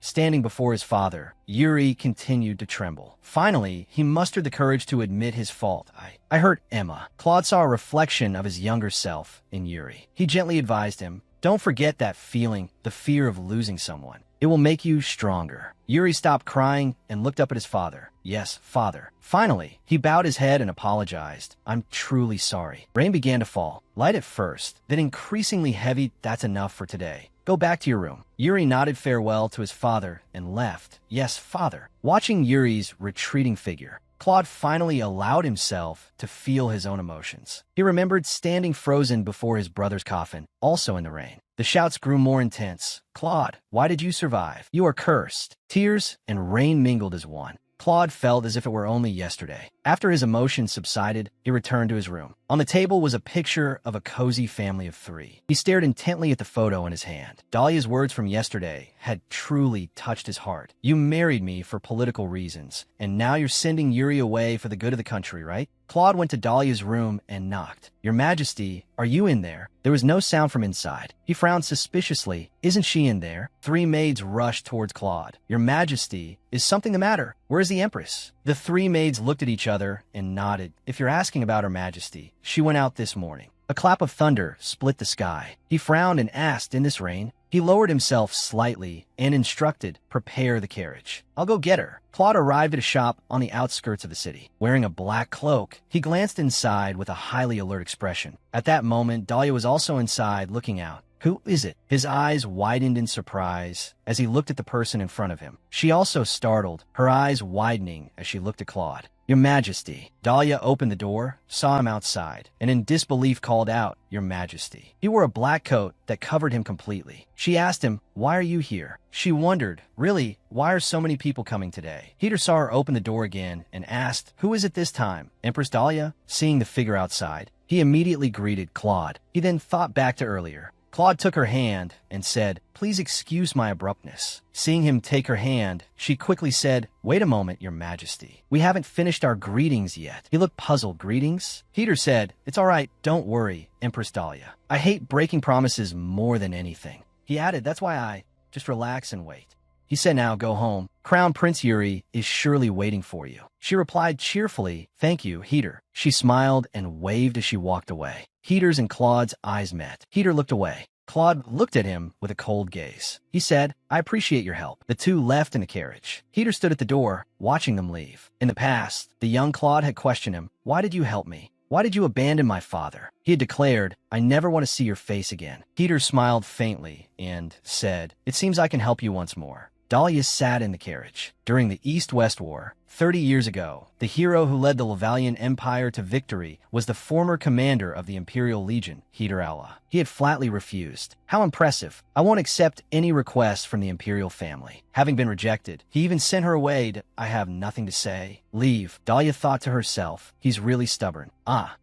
Standing before his father, Yuri continued to tremble. Finally, he mustered the courage to admit his fault. I hurt Emma. Claude saw a reflection of his younger self in Yuri. He gently advised him, don't forget that feeling, the fear of losing someone. It will make you stronger. Yuri stopped crying and looked up at his father. Yes, father. Finally, he bowed his head and apologized. I'm truly sorry. Rain began to fall, light at first, then increasingly heavy. That's enough for today. Go back to your room. Yuri nodded farewell to his father and left. Yes, father. Watching Yuri's retreating figure, Claude finally allowed himself to feel his own emotions. He remembered standing frozen before his brother's coffin, also in the rain. The shouts grew more intense. Claude, why did you survive? You are cursed. Tears and rain mingled as one. Claude felt as if it were only yesterday. After his emotions subsided, he returned to his room. On the table was a picture of a cozy family of 3. He stared intently at the photo in his hand. Dahlia's words from yesterday had truly touched his heart. You married me for political reasons, and now you're sending Yuri away for the good of the country, right? Claude went to Dahlia's room and knocked. Your Majesty, are you in there? There was no sound from inside. He frowned suspiciously. Isn't she in there? 3 maids rushed towards Claude. Your Majesty, is something the matter? Where is the Empress? The 3 maids looked at each other and nodded. If you're asking about Her Majesty, she went out this morning. A clap of thunder split the sky. He frowned and asked, in this rain? He lowered himself slightly and instructed, prepare the carriage. I'll go get her. Claude arrived at a shop on the outskirts of the city. Wearing a black cloak, he glanced inside with a highly alert expression. At that moment, Dahlia was also inside, looking out. Who is it? His eyes widened in surprise as he looked at the person in front of him. She also startled, her eyes widening as she looked at Claude. Your Majesty. Dahlia opened the door, saw him outside, and in disbelief called out, Your Majesty. He wore a black coat that covered him completely. She asked him, why are you here? She wondered, really, why are so many people coming today? Peter saw her open the door again and asked, who is it this time? Empress Dahlia? Seeing the figure outside, he immediately greeted Claude. He then thought back to earlier. Claude took her hand and said, "Please excuse my abruptness." Seeing him take her hand, she quickly said, "Wait a moment, your majesty. We haven't finished our greetings yet." He looked puzzled. "Greetings?" Peter said, "It's all right. Don't worry, Empress Dahlia. I hate breaking promises more than anything." He added, "That's why I just relax and wait." He said, "Now go home. Crown Prince Yuri is surely waiting for you." She replied cheerfully, "Thank you, Heater." She smiled and waved as she walked away. Heater's and Claude's eyes met. Heater looked away. Claude looked at him with a cold gaze. He said, "I appreciate your help." The two left in the carriage. Heater stood at the door, watching them leave. In the past, the young Claude had questioned him, "Why did you help me? Why did you abandon my father?" He had declared, "I never want to see your face again." Heater smiled faintly and said, "It seems I can help you once more." Dahlia sat in the carriage. During the East-West War, 30 years ago, the hero who led the Lavalian Empire to victory was the former commander of the Imperial Legion, Heater Allah. He had flatly refused. "How impressive. I won't accept any requests from the Imperial family." Having been rejected, he even sent her away to, "I have nothing to say. Leave." Dahlia thought to herself, "He's really stubborn.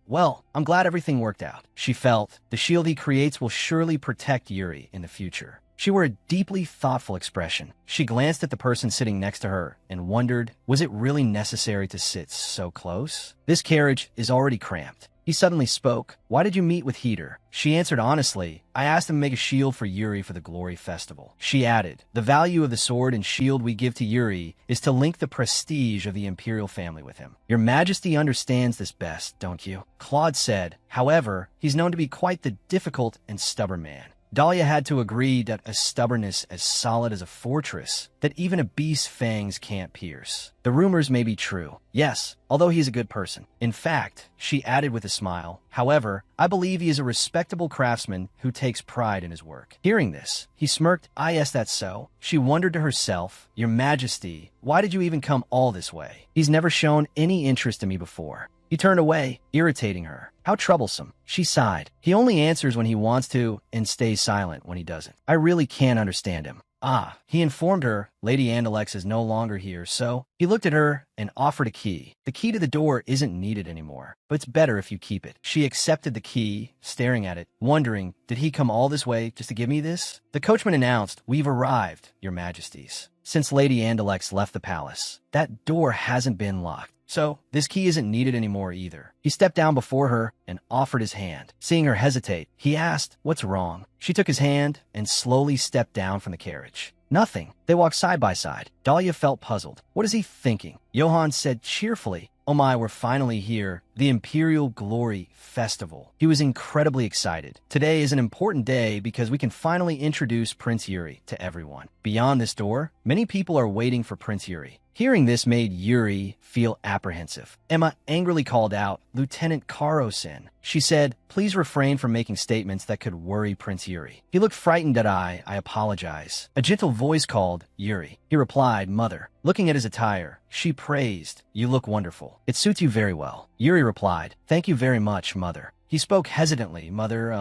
Well, I'm glad everything worked out." She felt, the shield he creates will surely protect Yuri in the future. She wore a deeply thoughtful expression. She glanced at the person sitting next to her and wondered, was it really necessary to sit so close? "This carriage is already cramped." He suddenly spoke. "Why did you meet with Heater?" She answered honestly, "I asked him to make a shield for Yuri for the Glory Festival." She added, "The value of the sword and shield we give to Yuri is to link the prestige of the Imperial family with him. Your Majesty understands this best, don't you?" Claude said, "However, he's known to be quite the difficult and stubborn man." Dahlia had to agree that a stubbornness as solid as a fortress that even a beast's fangs can't pierce. The rumors may be true. Yes, although he's a good person. In fact, she added with a smile, "However, I believe he is a respectable craftsman who takes pride in his work." Hearing this, he smirked. "Yes, that's so." She wondered to herself, "Your Majesty, why did you even come all this way? He's never shown any interest in me before." He turned away, irritating her. How troublesome. She sighed. He only answers when he wants to and stays silent when he doesn't. I really can't understand him. He informed her, Lady Andalex is no longer here, so he looked at her and offered a key. The key to the door isn't needed anymore, but it's better if you keep it. She accepted the key, staring at it, wondering, did he come all this way just to give me this? The coachman announced, "We've arrived, Your Majesties." Since Lady Andalex left the palace, that door hasn't been locked. So, this key isn't needed anymore either. He stepped down before her and offered his hand. Seeing her hesitate, he asked, "What's wrong?" She took his hand and slowly stepped down from the carriage. "Nothing." They walked side by side. Dahlia felt puzzled. What is he thinking? Johann said cheerfully, "Oh my, we're finally here. The Imperial Glory Festival." He was incredibly excited. Today is an important day because we can finally introduce Prince Yuri to everyone. Beyond this door, many people are waiting for Prince Yuri. Hearing this made Yuri feel apprehensive. Emma angrily called out, "Lieutenant Karo-sen." She said, "Please refrain from making statements that could worry Prince Yuri." He looked frightened at I apologize. A gentle voice called, "Yuri." He replied, "Mother." Looking at his attire, she praised, "You look wonderful. It suits you very well." Yuri replied, "Thank you very much, Mother." He spoke hesitantly, "Mother,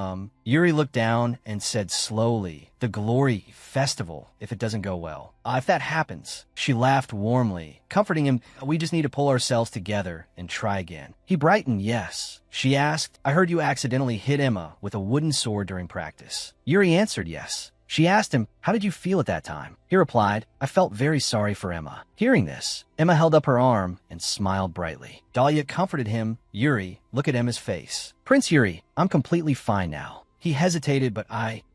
Yuri looked down and said slowly, "The Glory Festival, if it doesn't go well. If that happens." She laughed warmly, comforting him, "We just need to pull ourselves together and try again." He brightened, "Yes." She asked, "I heard you accidentally hit Emma with a wooden sword during practice." Yuri answered, "Yes." She asked him, "How did you feel at that time?" He replied, "I felt very sorry for Emma." Hearing this, Emma held up her arm and smiled brightly. Dahlia comforted him. "Yuri, look at Emma's face." "Prince Yuri, I'm completely fine now." He hesitated, but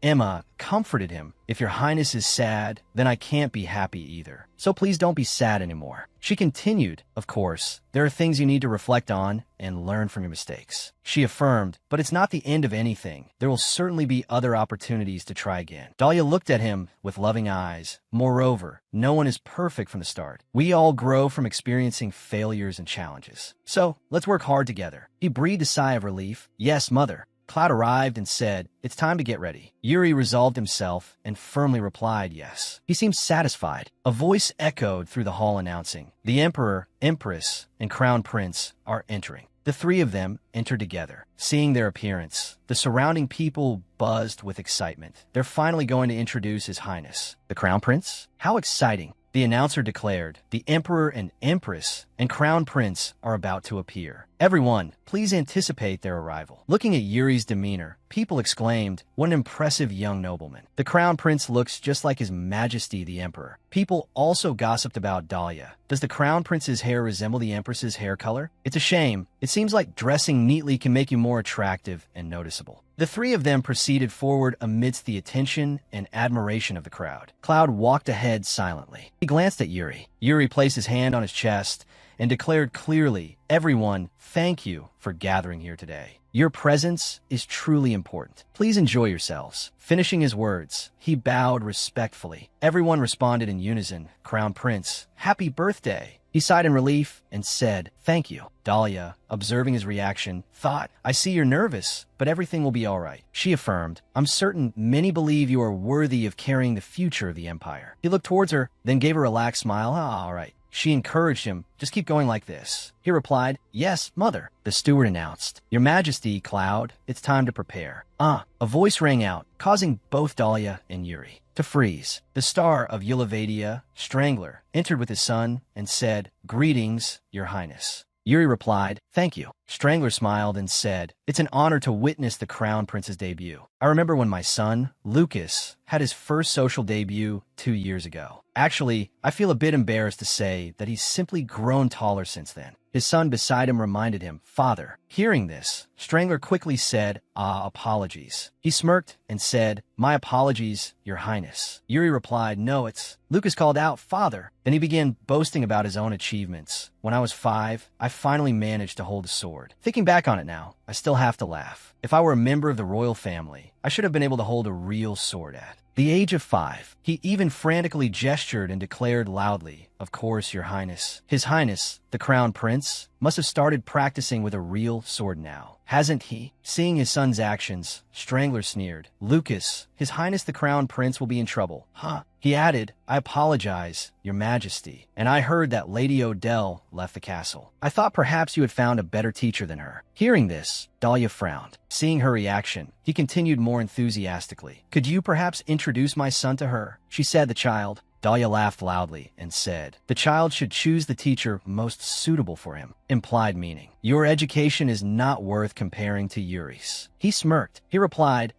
Emma comforted him. "If your highness is sad, then I can't be happy either. So please don't be sad anymore." She continued, "Of course, there are things you need to reflect on and learn from your mistakes." She affirmed, "But it's not the end of anything. There will certainly be other opportunities to try again." Dahlia looked at him with loving eyes. "Moreover, no one is perfect from the start. We all grow from experiencing failures and challenges. So let's work hard together." He breathed a sigh of relief. "Yes, Mother." Cloud arrived and said, "It's time to get ready." Yuri resolved himself and firmly replied, "Yes." He seemed satisfied. A voice echoed through the hall announcing, "The Emperor, Empress, and Crown Prince are entering." The three of them entered together. Seeing their appearance, the surrounding people buzzed with excitement. They're finally going to introduce His Highness, the Crown Prince? How exciting. The announcer declared, "The Emperor and Empress and Crown Prince are about to appear. Everyone, please anticipate their arrival." Looking at Yuri's demeanor, people exclaimed, "What an impressive young nobleman. The Crown Prince looks just like His Majesty the Emperor." People also gossiped about Dahlia. Does the Crown Prince's hair resemble the Empress's hair color? It's a shame. It seems like dressing neatly can make you more attractive and noticeable. The three of them proceeded forward amidst the attention and admiration of the crowd. Cloud walked ahead silently. He glanced at Yuri. Yuri placed his hand on his chest and declared clearly, "Everyone, thank you for gathering here today. Your presence is truly important. Please enjoy yourselves." Finishing his words, he bowed respectfully. Everyone responded in unison, "Crown Prince, happy birthday." He sighed in relief and said, "Thank you." Dahlia, observing his reaction, thought, "I see you're nervous, but everything will be all right." She affirmed, "I'm certain many believe you are worthy of carrying the future of the Empire." He looked towards her, then gave a relaxed smile. "Ah, all right." She encouraged him, "Just keep going like this." He replied, "Yes, mother." The steward announced, "Your Majesty, Cloud, it's time to prepare." A voice rang out, causing both Dahlia and Yuri to freeze. The star of Yulavedia, Strangler, entered with his son and said, "Greetings, Your Highness." Yuri replied, "Thank you." Strangler smiled and said, "It's an honor to witness the Crown Prince's debut. I remember when my son, Lucas, had his first social debut 2 years ago. Actually, I feel a bit embarrassed to say that he's simply grown taller since then." His son beside him reminded him, "Father." Hearing this, Strangler quickly said, apologies." He smirked and said, "My apologies, Your Highness." Yuri replied, "No, it's..." Lucas called out, "Father." Then he began boasting about his own achievements. "When I was 5, I finally managed to hold a sword. Thinking back on it now, I still have to laugh. If I were a member of the royal family, I should have been able to hold a real sword at the age of 5. He even frantically gestured and declared loudly, "Of course, Your Highness." His Highness, the Crown Prince, must have started practicing with a real sword now, hasn't he? Seeing his son's actions, Strangler sneered, "Lucas, His Highness the Crown Prince will be in trouble." He added, "I apologize, Your Majesty, and I heard that Lady Odell left the castle. I thought perhaps you had found a better teacher than her." Hearing this, Dahlia frowned. Seeing her reaction, he continued more enthusiastically, "Could you perhaps introduce my son to her?" She said, "The child." Dahlia laughed loudly and said, "The child should choose the teacher most suitable for him." Implied meaning, "Your education is not worth comparing to Yuri's." He smirked. He replied,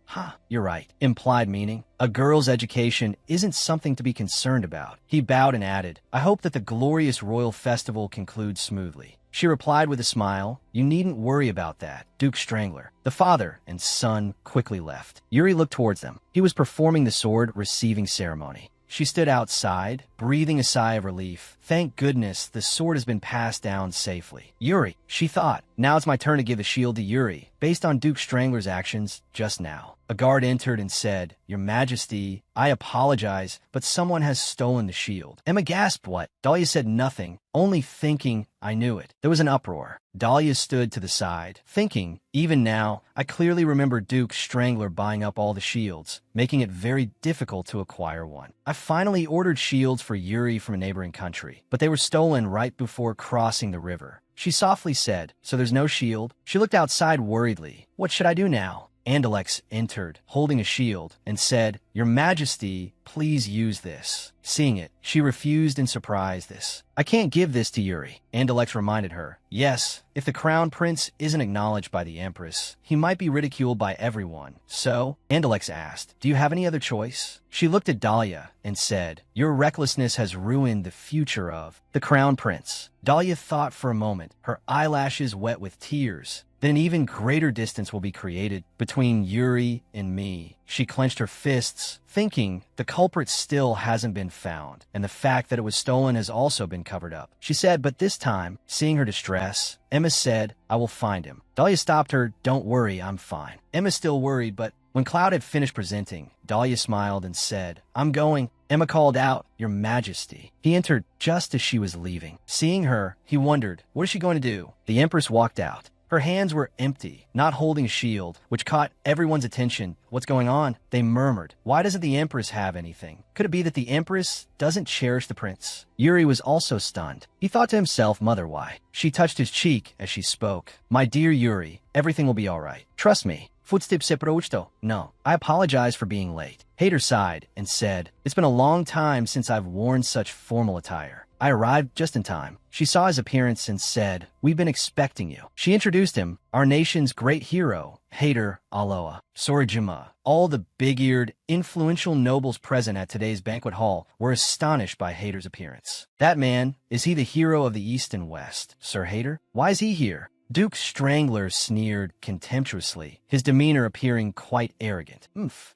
"You're right." Implied meaning, "A girl's education isn't something to be concerned about." He bowed and added, "I hope that the glorious royal festival concludes smoothly." She replied with a smile, "You needn't worry about that, Duke Strangler." The father and son quickly left. Yuri looked towards them. He was performing the sword receiving ceremony. She stood outside, breathing a sigh of relief. Thank goodness the sword has been passed down safely. Yuri, she thought. Now it's my turn to give the shield to Yuri, based on Duke Strangler's actions just now. A guard entered and said, "Your Majesty, I apologize, but someone has stolen the shield." Emma gasped, "What?" Dahlia said nothing, only thinking, "I knew it." There was an uproar. Dahlia stood to the side, thinking, "Even now, I clearly remember Duke Strangler buying up all the shields, making it very difficult to acquire one. I finally ordered shields for Yuri from a neighboring country, but they were stolen right before crossing the river." She softly said, "So there's no shield?" She looked outside worriedly. "What should I do now?" Andalex entered, holding a shield, and said, "Your Majesty, please use this." Seeing it, she refused in surprise. "I can't give this to Yuri." Andalex reminded her, "Yes, if the Crown Prince isn't acknowledged by the Empress, he might be ridiculed by everyone." So, Andalex asked, "Do you have any other choice?" She looked at Dahlia and said, "Your recklessness has ruined the future of the Crown Prince." Dahlia thought for a moment, her eyelashes wet with tears. Then an even greater distance will be created between Yuri and me. She clenched her fists, thinking the culprit still hasn't been found, and the fact that it was stolen has also been covered up. She said, but this time, seeing her distress, Emma said, "I will find him." Dahlia stopped her, "Don't worry, I'm fine." Emma still worried, but when Cloud had finished presenting, Dahlia smiled and said, "I'm going." Emma called out, "Your Majesty." He entered just as she was leaving. Seeing her, he wondered, what is she going to do? The Empress walked out. Her hands were empty, not holding a shield, which caught everyone's attention. "What's going on?" They murmured. "Why doesn't the Empress have anything? Could it be that the Empress doesn't cherish the prince?" Yuri was also stunned. He thought to himself, "Mother, why?" She touched his cheek as she spoke. "My dear Yuri, everything will be all right. Trust me." Footsteps se approached. No, I apologize for being late. Hader sighed and said, "It's been a long time since I've worn such formal attire." I arrived just in time. She saw his appearance and said, "We've been expecting you." She introduced him, our nation's great hero, Hader Aloha Sorajima. All the big-eared, influential nobles present at today's banquet hall were astonished by Hader's appearance. "That man, is he the hero of the East and West, Sir Hader? Why is he here?" Duke Strangler sneered contemptuously, his demeanor appearing quite arrogant.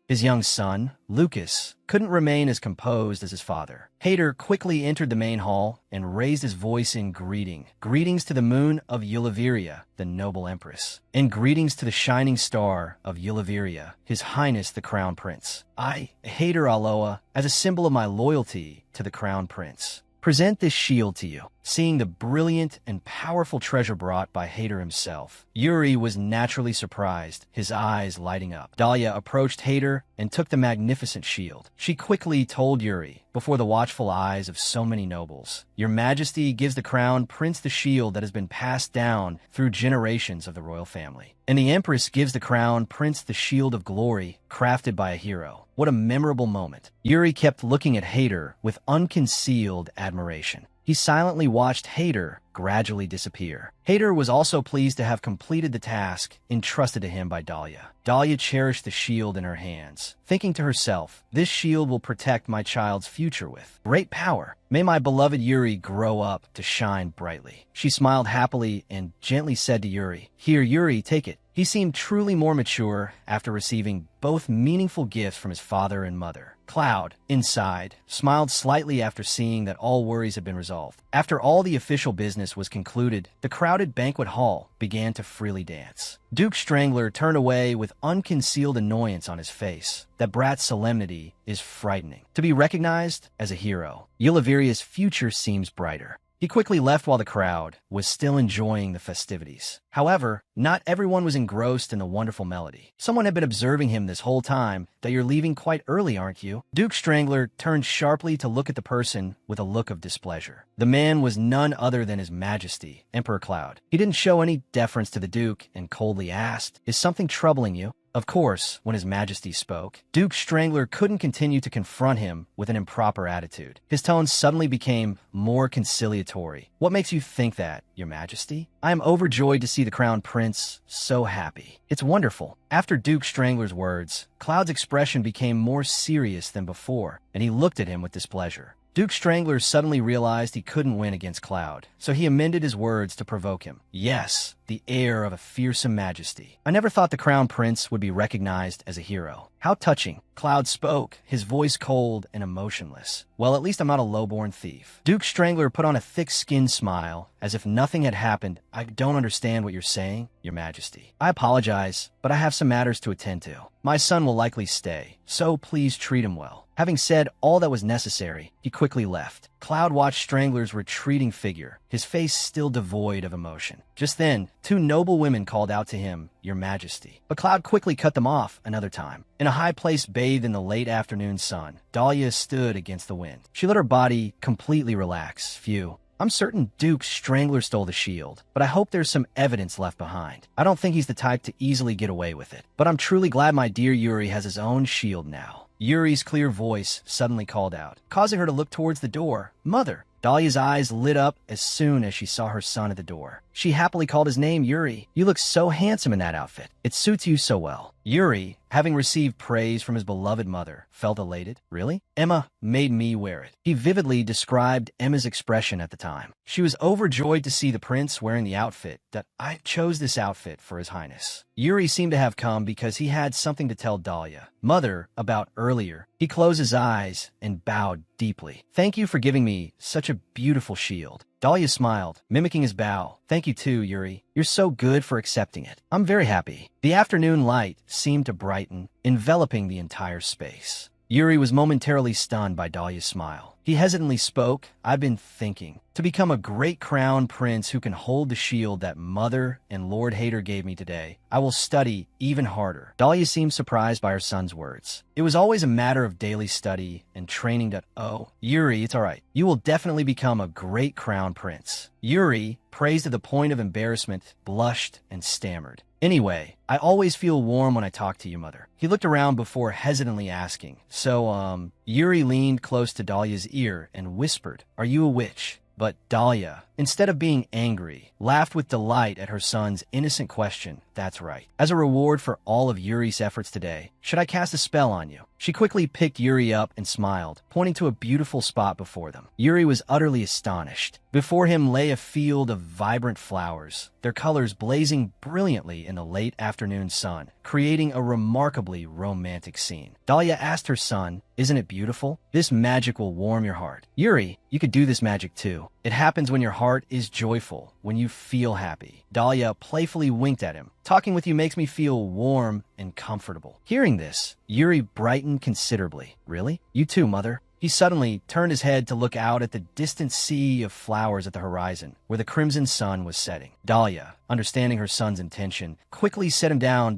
His young son, Lucas, couldn't remain as composed as his father. Hader quickly entered the main hall and raised his voice in greeting. "Greetings to the moon of Yulaviria, the noble empress, and greetings to the shining star of Yulaviria, His Highness the Crown Prince. I, Hader Aloha, as a symbol of my loyalty to the Crown Prince, present this shield to you." Seeing the brilliant and powerful treasure brought by Hader himself, Yuri was naturally surprised, his eyes lighting up. Dahlia approached Hader and took the magnificent shield. She quickly told Yuri, before the watchful eyes of so many nobles, "Your Majesty gives the Crown Prince the shield that has been passed down through generations of the royal family. And the Empress gives the Crown Prince the shield of glory crafted by a hero." What a memorable moment. Yuri kept looking at Hader with unconcealed admiration. He silently watched Hader gradually disappear. Hader was also pleased to have completed the task entrusted to him by Dahlia. Dahlia cherished the shield in her hands, thinking to herself, "This shield will protect my child's future with great power. May my beloved Yuri grow up to shine brightly." She smiled happily and gently said to Yuri, "Here, Yuri, take it." He seemed truly more mature after receiving both meaningful gifts from his father and mother. Cloud, inside, smiled slightly after seeing that all worries had been resolved. After all the official business was concluded, the crowded banquet hall began to freely dance. Duke Strangler turned away with unconcealed annoyance on his face. That brat's solemnity is frightening. To be recognized as a hero, Yulaviria's future seems brighter. He quickly left while the crowd was still enjoying the festivities. However, not everyone was engrossed in the wonderful melody. "Someone had been observing him this whole time. That you're leaving quite early, aren't you?" Duke Strangler turned sharply to look at the person with a look of displeasure. The man was none other than His Majesty, Emperor Cloud. He didn't show any deference to the Duke and coldly asked, "Is something troubling you?" Of course, when His Majesty spoke, Duke Strangler couldn't continue to confront him with an improper attitude. His tone suddenly became more conciliatory. "What makes you think that, Your Majesty? I am overjoyed to see the Crown Prince so happy. It's wonderful." After Duke Strangler's words, Cloud's expression became more serious than before, and he looked at him with displeasure. Duke Strangler suddenly realized he couldn't win against Cloud, so he amended his words to provoke him. "Yes, the air of a fearsome majesty. I never thought the Crown Prince would be recognized as a hero. How touching." Cloud spoke, his voice cold and emotionless. "Well, at least I'm not a low-born thief." Duke Strangler put on a thick-skinned smile, as if nothing had happened. "I don't understand what you're saying, Your Majesty. I apologize, but I have some matters to attend to. My son will likely stay, so please treat him well." Having said all that was necessary, he quickly left. Cloud watched Strangler's retreating figure, his face still devoid of emotion. Just then, two noble women called out to him, "Your Majesty." But Cloud quickly cut them off another time. In a high place bathed in the late afternoon sun, Dahlia stood against the wind. She let her body completely relax. "Phew. I'm certain Duke Strangler stole the shield, but I hope there's some evidence left behind. I don't think he's the type to easily get away with it. But I'm truly glad my dear Yuri has his own shield now." Yuri's clear voice suddenly called out, causing her to look towards the door. "Mother!" Dahlia's eyes lit up as soon as she saw her son at the door. She happily called his name Yuri. "You look so handsome in that outfit. It suits you so well." Yuri, having received praise from his beloved mother, felt elated. "Really? Emma made me wear it." He vividly described Emma's expression at the time. She was overjoyed to see the prince wearing the outfit. "That I chose this outfit for His Highness." Yuri seemed to have come because he had something to tell Dahlia, mother, about earlier. He closed his eyes and bowed deeply. "Thank you for giving me such a beautiful shield." Dahlia smiled, mimicking his bow. "Thank you too, Yuri. You're so good for accepting it. I'm very happy." The afternoon light seemed to brighten, enveloping the entire space. Yuri was momentarily stunned by Dahlia's smile. He hesitantly spoke, "I've been thinking. to become a great crown prince who can hold the shield that Mother and Lord Hader gave me today, I will study even harder. Dahlia seemed surprised by her son's words. It was always a matter of daily study and training that, oh, Yuri, it's all right. You will definitely become a great crown prince. Yuri, praised to the point of embarrassment, blushed and stammered. Anyway, I always feel warm when I talk to you, Mother. He looked around before hesitantly asking. So, Yuri leaned close to Dahlia's ear and whispered, "Are you a witch?" But Dahlia, instead of being angry, laughed with delight at her son's innocent question. That's right. As a reward for all of Yuri's efforts today, should I cast a spell on you? She quickly picked Yuri up and smiled, pointing to a beautiful spot before them. Yuri was utterly astonished. Before him lay a field of vibrant flowers, their colors blazing brilliantly in the late afternoon sun, creating a remarkably romantic scene. Dahlia asked her son, "Isn't it beautiful? This magic will warm your heart." "Yuri, you could do this magic too. It happens when your heart is joyful, when you feel happy." Dahlia playfully winked at him. "Talking with you makes me feel warm and comfortable." Hearing this, Yuri brightened considerably. "Really? You too, Mother?" He suddenly turned his head to look out at the distant sea of flowers at the horizon, where the crimson sun was setting. Dahlia, understanding her son's intention, quickly set him down.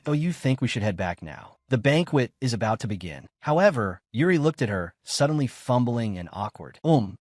"Oh, you think we should head back now? The banquet is about to begin." However, Yuri looked at her, suddenly fumbling and awkward.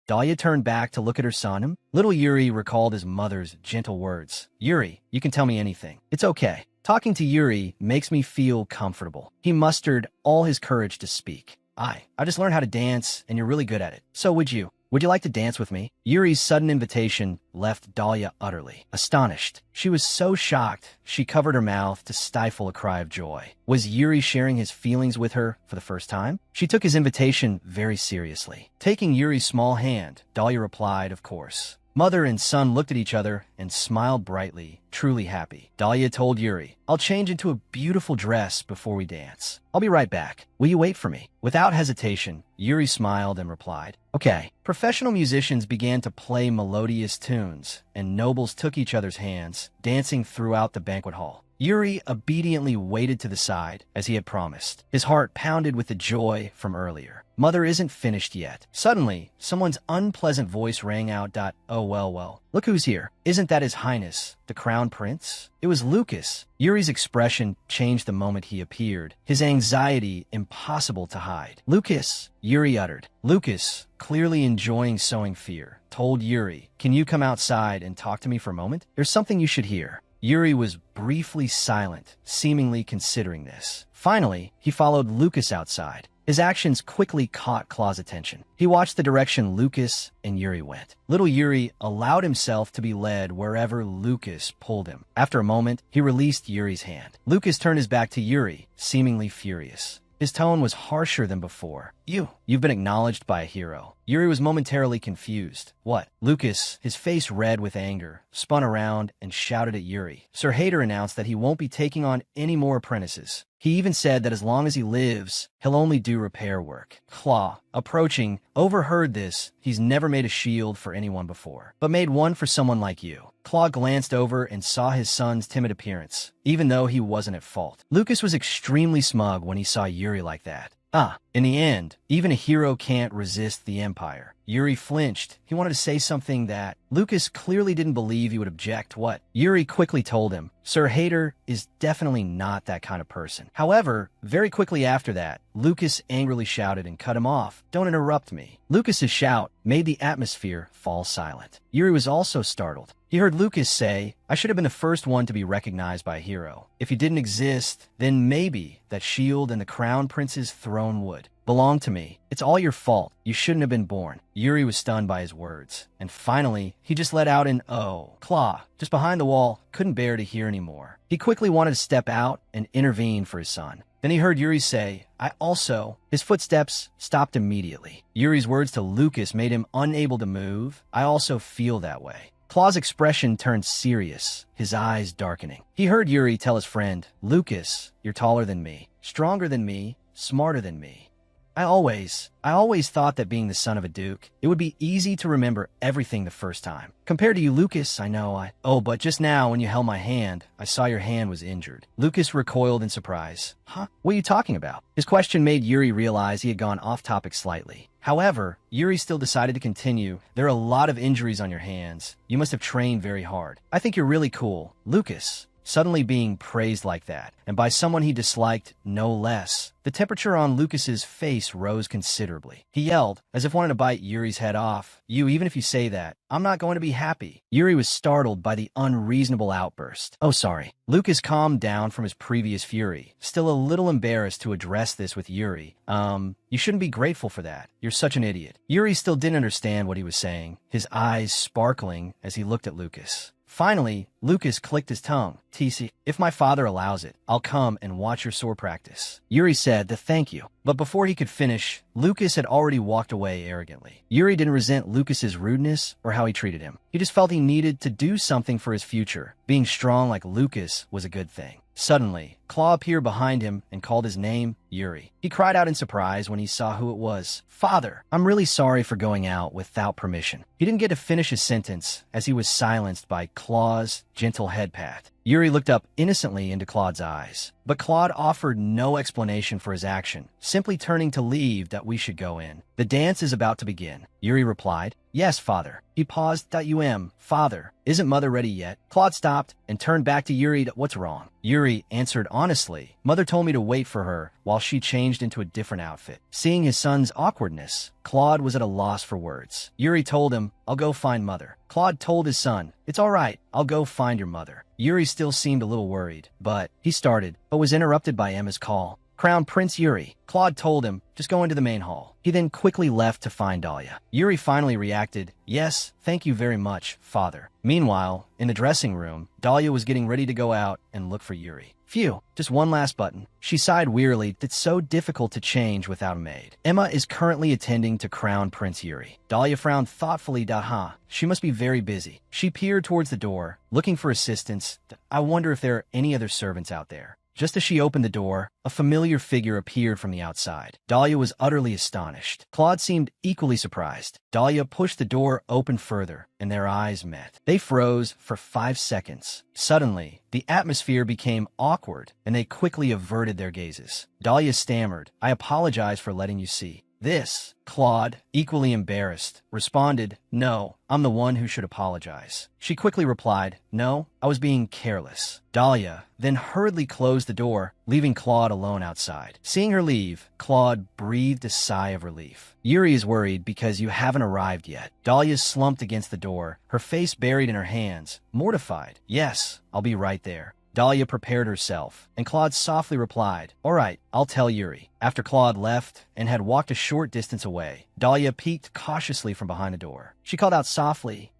Dahlia turned back to look at her son. Little Yuri recalled his mother's gentle words. "Yuri, you can tell me anything. It's okay. Talking to Yuri makes me feel comfortable." He mustered all his courage to speak. I just learned how to dance, and you're really good at it. So would you like to dance with me?" Yuri's sudden invitation left Dahlia utterly astonished. She was so shocked, she covered her mouth to stifle a cry of joy. Was Yuri sharing his feelings with her for the first time? She took his invitation very seriously. Taking Yuri's small hand, Dahlia replied, "Of course." Mother and son looked at each other and smiled brightly, truly happy. Dahlia told Yuri, "I'll change into a beautiful dress before we dance. I'll be right back. Will you wait for me?" Without hesitation, Yuri smiled and replied, "Okay." Professional musicians began to play melodious tunes, and nobles took each other's hands, dancing throughout the banquet hall. Yuri obediently waited to the side, as he had promised. His heart pounded with the joy from earlier. Mother isn't finished yet. Suddenly, someone's unpleasant voice rang out. "Oh, well, look who's here. Isn't that His Highness, the Crown Prince?" It was Lucas. Yuri's expression changed the moment he appeared, his anxiety impossible to hide. "Lucas," Yuri uttered. Lucas, clearly enjoying sowing fear, told Yuri, "Can you come outside and talk to me for a moment? There's something you should hear." Yuri was briefly silent, seemingly considering this. Finally, he followed Lucas outside. His actions quickly caught Claw's attention. He watched the direction Lucas and Yuri went. Little Yuri allowed himself to be led wherever Lucas pulled him. After a moment, he released Yuri's hand. Lucas turned his back to Yuri, seemingly furious. His tone was harsher than before. You've been acknowledged by a hero." Yuri was momentarily confused. "What?" Lucas, his face red with anger, spun around and shouted at Yuri. "Sir Hader announced that he won't be taking on any more apprentices. He even said that as long as he lives, he'll only do repair work." Claw, approaching, overheard this. He's never made a shield for anyone before, but made one for someone like you. Claw glanced over and saw his son's timid appearance, even though he wasn't at fault. Lucas was extremely smug when he saw Yuri like that. In the end, even a hero can't resist the Empire. Yuri flinched. He wanted to say something that Lucas clearly didn't believe he would object. What? Yuri quickly told him, "Sir Hader is definitely not that kind of person." However, very quickly after that, Lucas angrily shouted and cut him off. "Don't interrupt me." Lucas's shout made the atmosphere fall silent. Yuri was also startled. He heard Lucas say, "I should have been the first one to be recognized by a hero. If he didn't exist, then maybe that shield and the Crown Prince's throne would belong to me. It's all your fault. You shouldn't have been born." Yuri was stunned by his words. And finally, he just let out an "oh." Claw, just behind the wall, couldn't bear to hear anymore. He quickly wanted to step out and intervene for his son. Then he heard Yuri say, "I also." His footsteps stopped immediately. Yuri's words to Lucas made him unable to move. "I also feel that way." Claw's expression turned serious, his eyes darkening. He heard Yuri tell his friend, "Lucas, you're taller than me, stronger than me, smarter than me. I always thought that being the son of a duke, it would be easy to remember everything the first time. Compared to you, Lucas, I know but just now when you held my hand, I saw your hand was injured." Lucas recoiled in surprise. "Huh? What are you talking about?" His question made Yuri realize he had gone off topic slightly. However, Yuri still decided to continue. There are a lot of injuries on your hands. You must have trained very hard. I think you're really cool. Lucas, suddenly being praised like that, and by someone he disliked no less. The temperature on Lucas's face rose considerably. He yelled, as if wanting to bite Yuri's head off. You, even if you say that, I'm not going to be happy. Yuri was startled by the unreasonable outburst. Oh, sorry. Lucas calmed down from his previous fury, still a little embarrassed to address this with Yuri. You shouldn't be grateful for that. You're such an idiot. Yuri still didn't understand what he was saying, his eyes sparkling as he looked at Lucas. Finally, Lucas clicked his tongue. TC, if my father allows it, I'll come and watch your sword practice. Yuri said the thank you. But before he could finish, Lucas had already walked away arrogantly. Yuri didn't resent Lucas's rudeness or how he treated him. He just felt he needed to do something for his future. Being strong like Lucas was a good thing. Suddenly, Claw appeared behind him and called his name, Yuri. He cried out in surprise when he saw who it was. Father, I'm really sorry for going out without permission. He didn't get to finish his sentence as he was silenced by Claw's gentle head pat. Yuri looked up innocently into Claude's eyes, but Claude offered no explanation for his action, simply turning to leave that we should go in. The dance is about to begin. Yuri replied, Yes, father. He paused. Father, isn't mother ready yet? Claude stopped and turned back to Yuri. What's wrong? Yuri answered honestly. Mother told me to wait for her while she changed into a different outfit. Seeing his son's awkwardness, Claude was at a loss for words. Yuri told him, I'll go find mother. Claude told his son, It's all right. I'll go find your mother. Yuri still seemed a little worried, but was interrupted by Emma's call. Crown Prince Yuri. Claude told him, just go into the main hall. He then quickly left to find Dahlia. Yuri finally reacted, Yes, thank you very much, father. Meanwhile, in the dressing room, Dahlia was getting ready to go out and look for Yuri. Phew, just one last button. She sighed wearily. It's so difficult to change without a maid. Emma is currently attending to Crown Prince Yuri. Dahlia frowned thoughtfully. She must be very busy. She peered towards the door, looking for assistance. I wonder if there are any other servants out there. Just as she opened the door, a familiar figure appeared from the outside. Dahlia was utterly astonished. Claude seemed equally surprised. Dahlia pushed the door open further, and their eyes met. They froze for 5 seconds. Suddenly, the atmosphere became awkward, and they quickly averted their gazes. Dahlia stammered, I apologize for letting you see. This, Claude, equally embarrassed, responded, No, I'm the one who should apologize. She quickly replied, No, I was being careless. Dahlia then hurriedly closed the door, leaving Claude alone outside. Seeing her leave, Claude breathed a sigh of relief. Yuri is worried because you haven't arrived yet. Dahlia slumped against the door, her face buried in her hands, mortified. Yes, I'll be right there. Dahlia prepared herself, and Claude softly replied, All right, I'll tell Yuri. After Claude left and had walked a short distance away, Dahlia peeked cautiously from behind the door. She called out softly,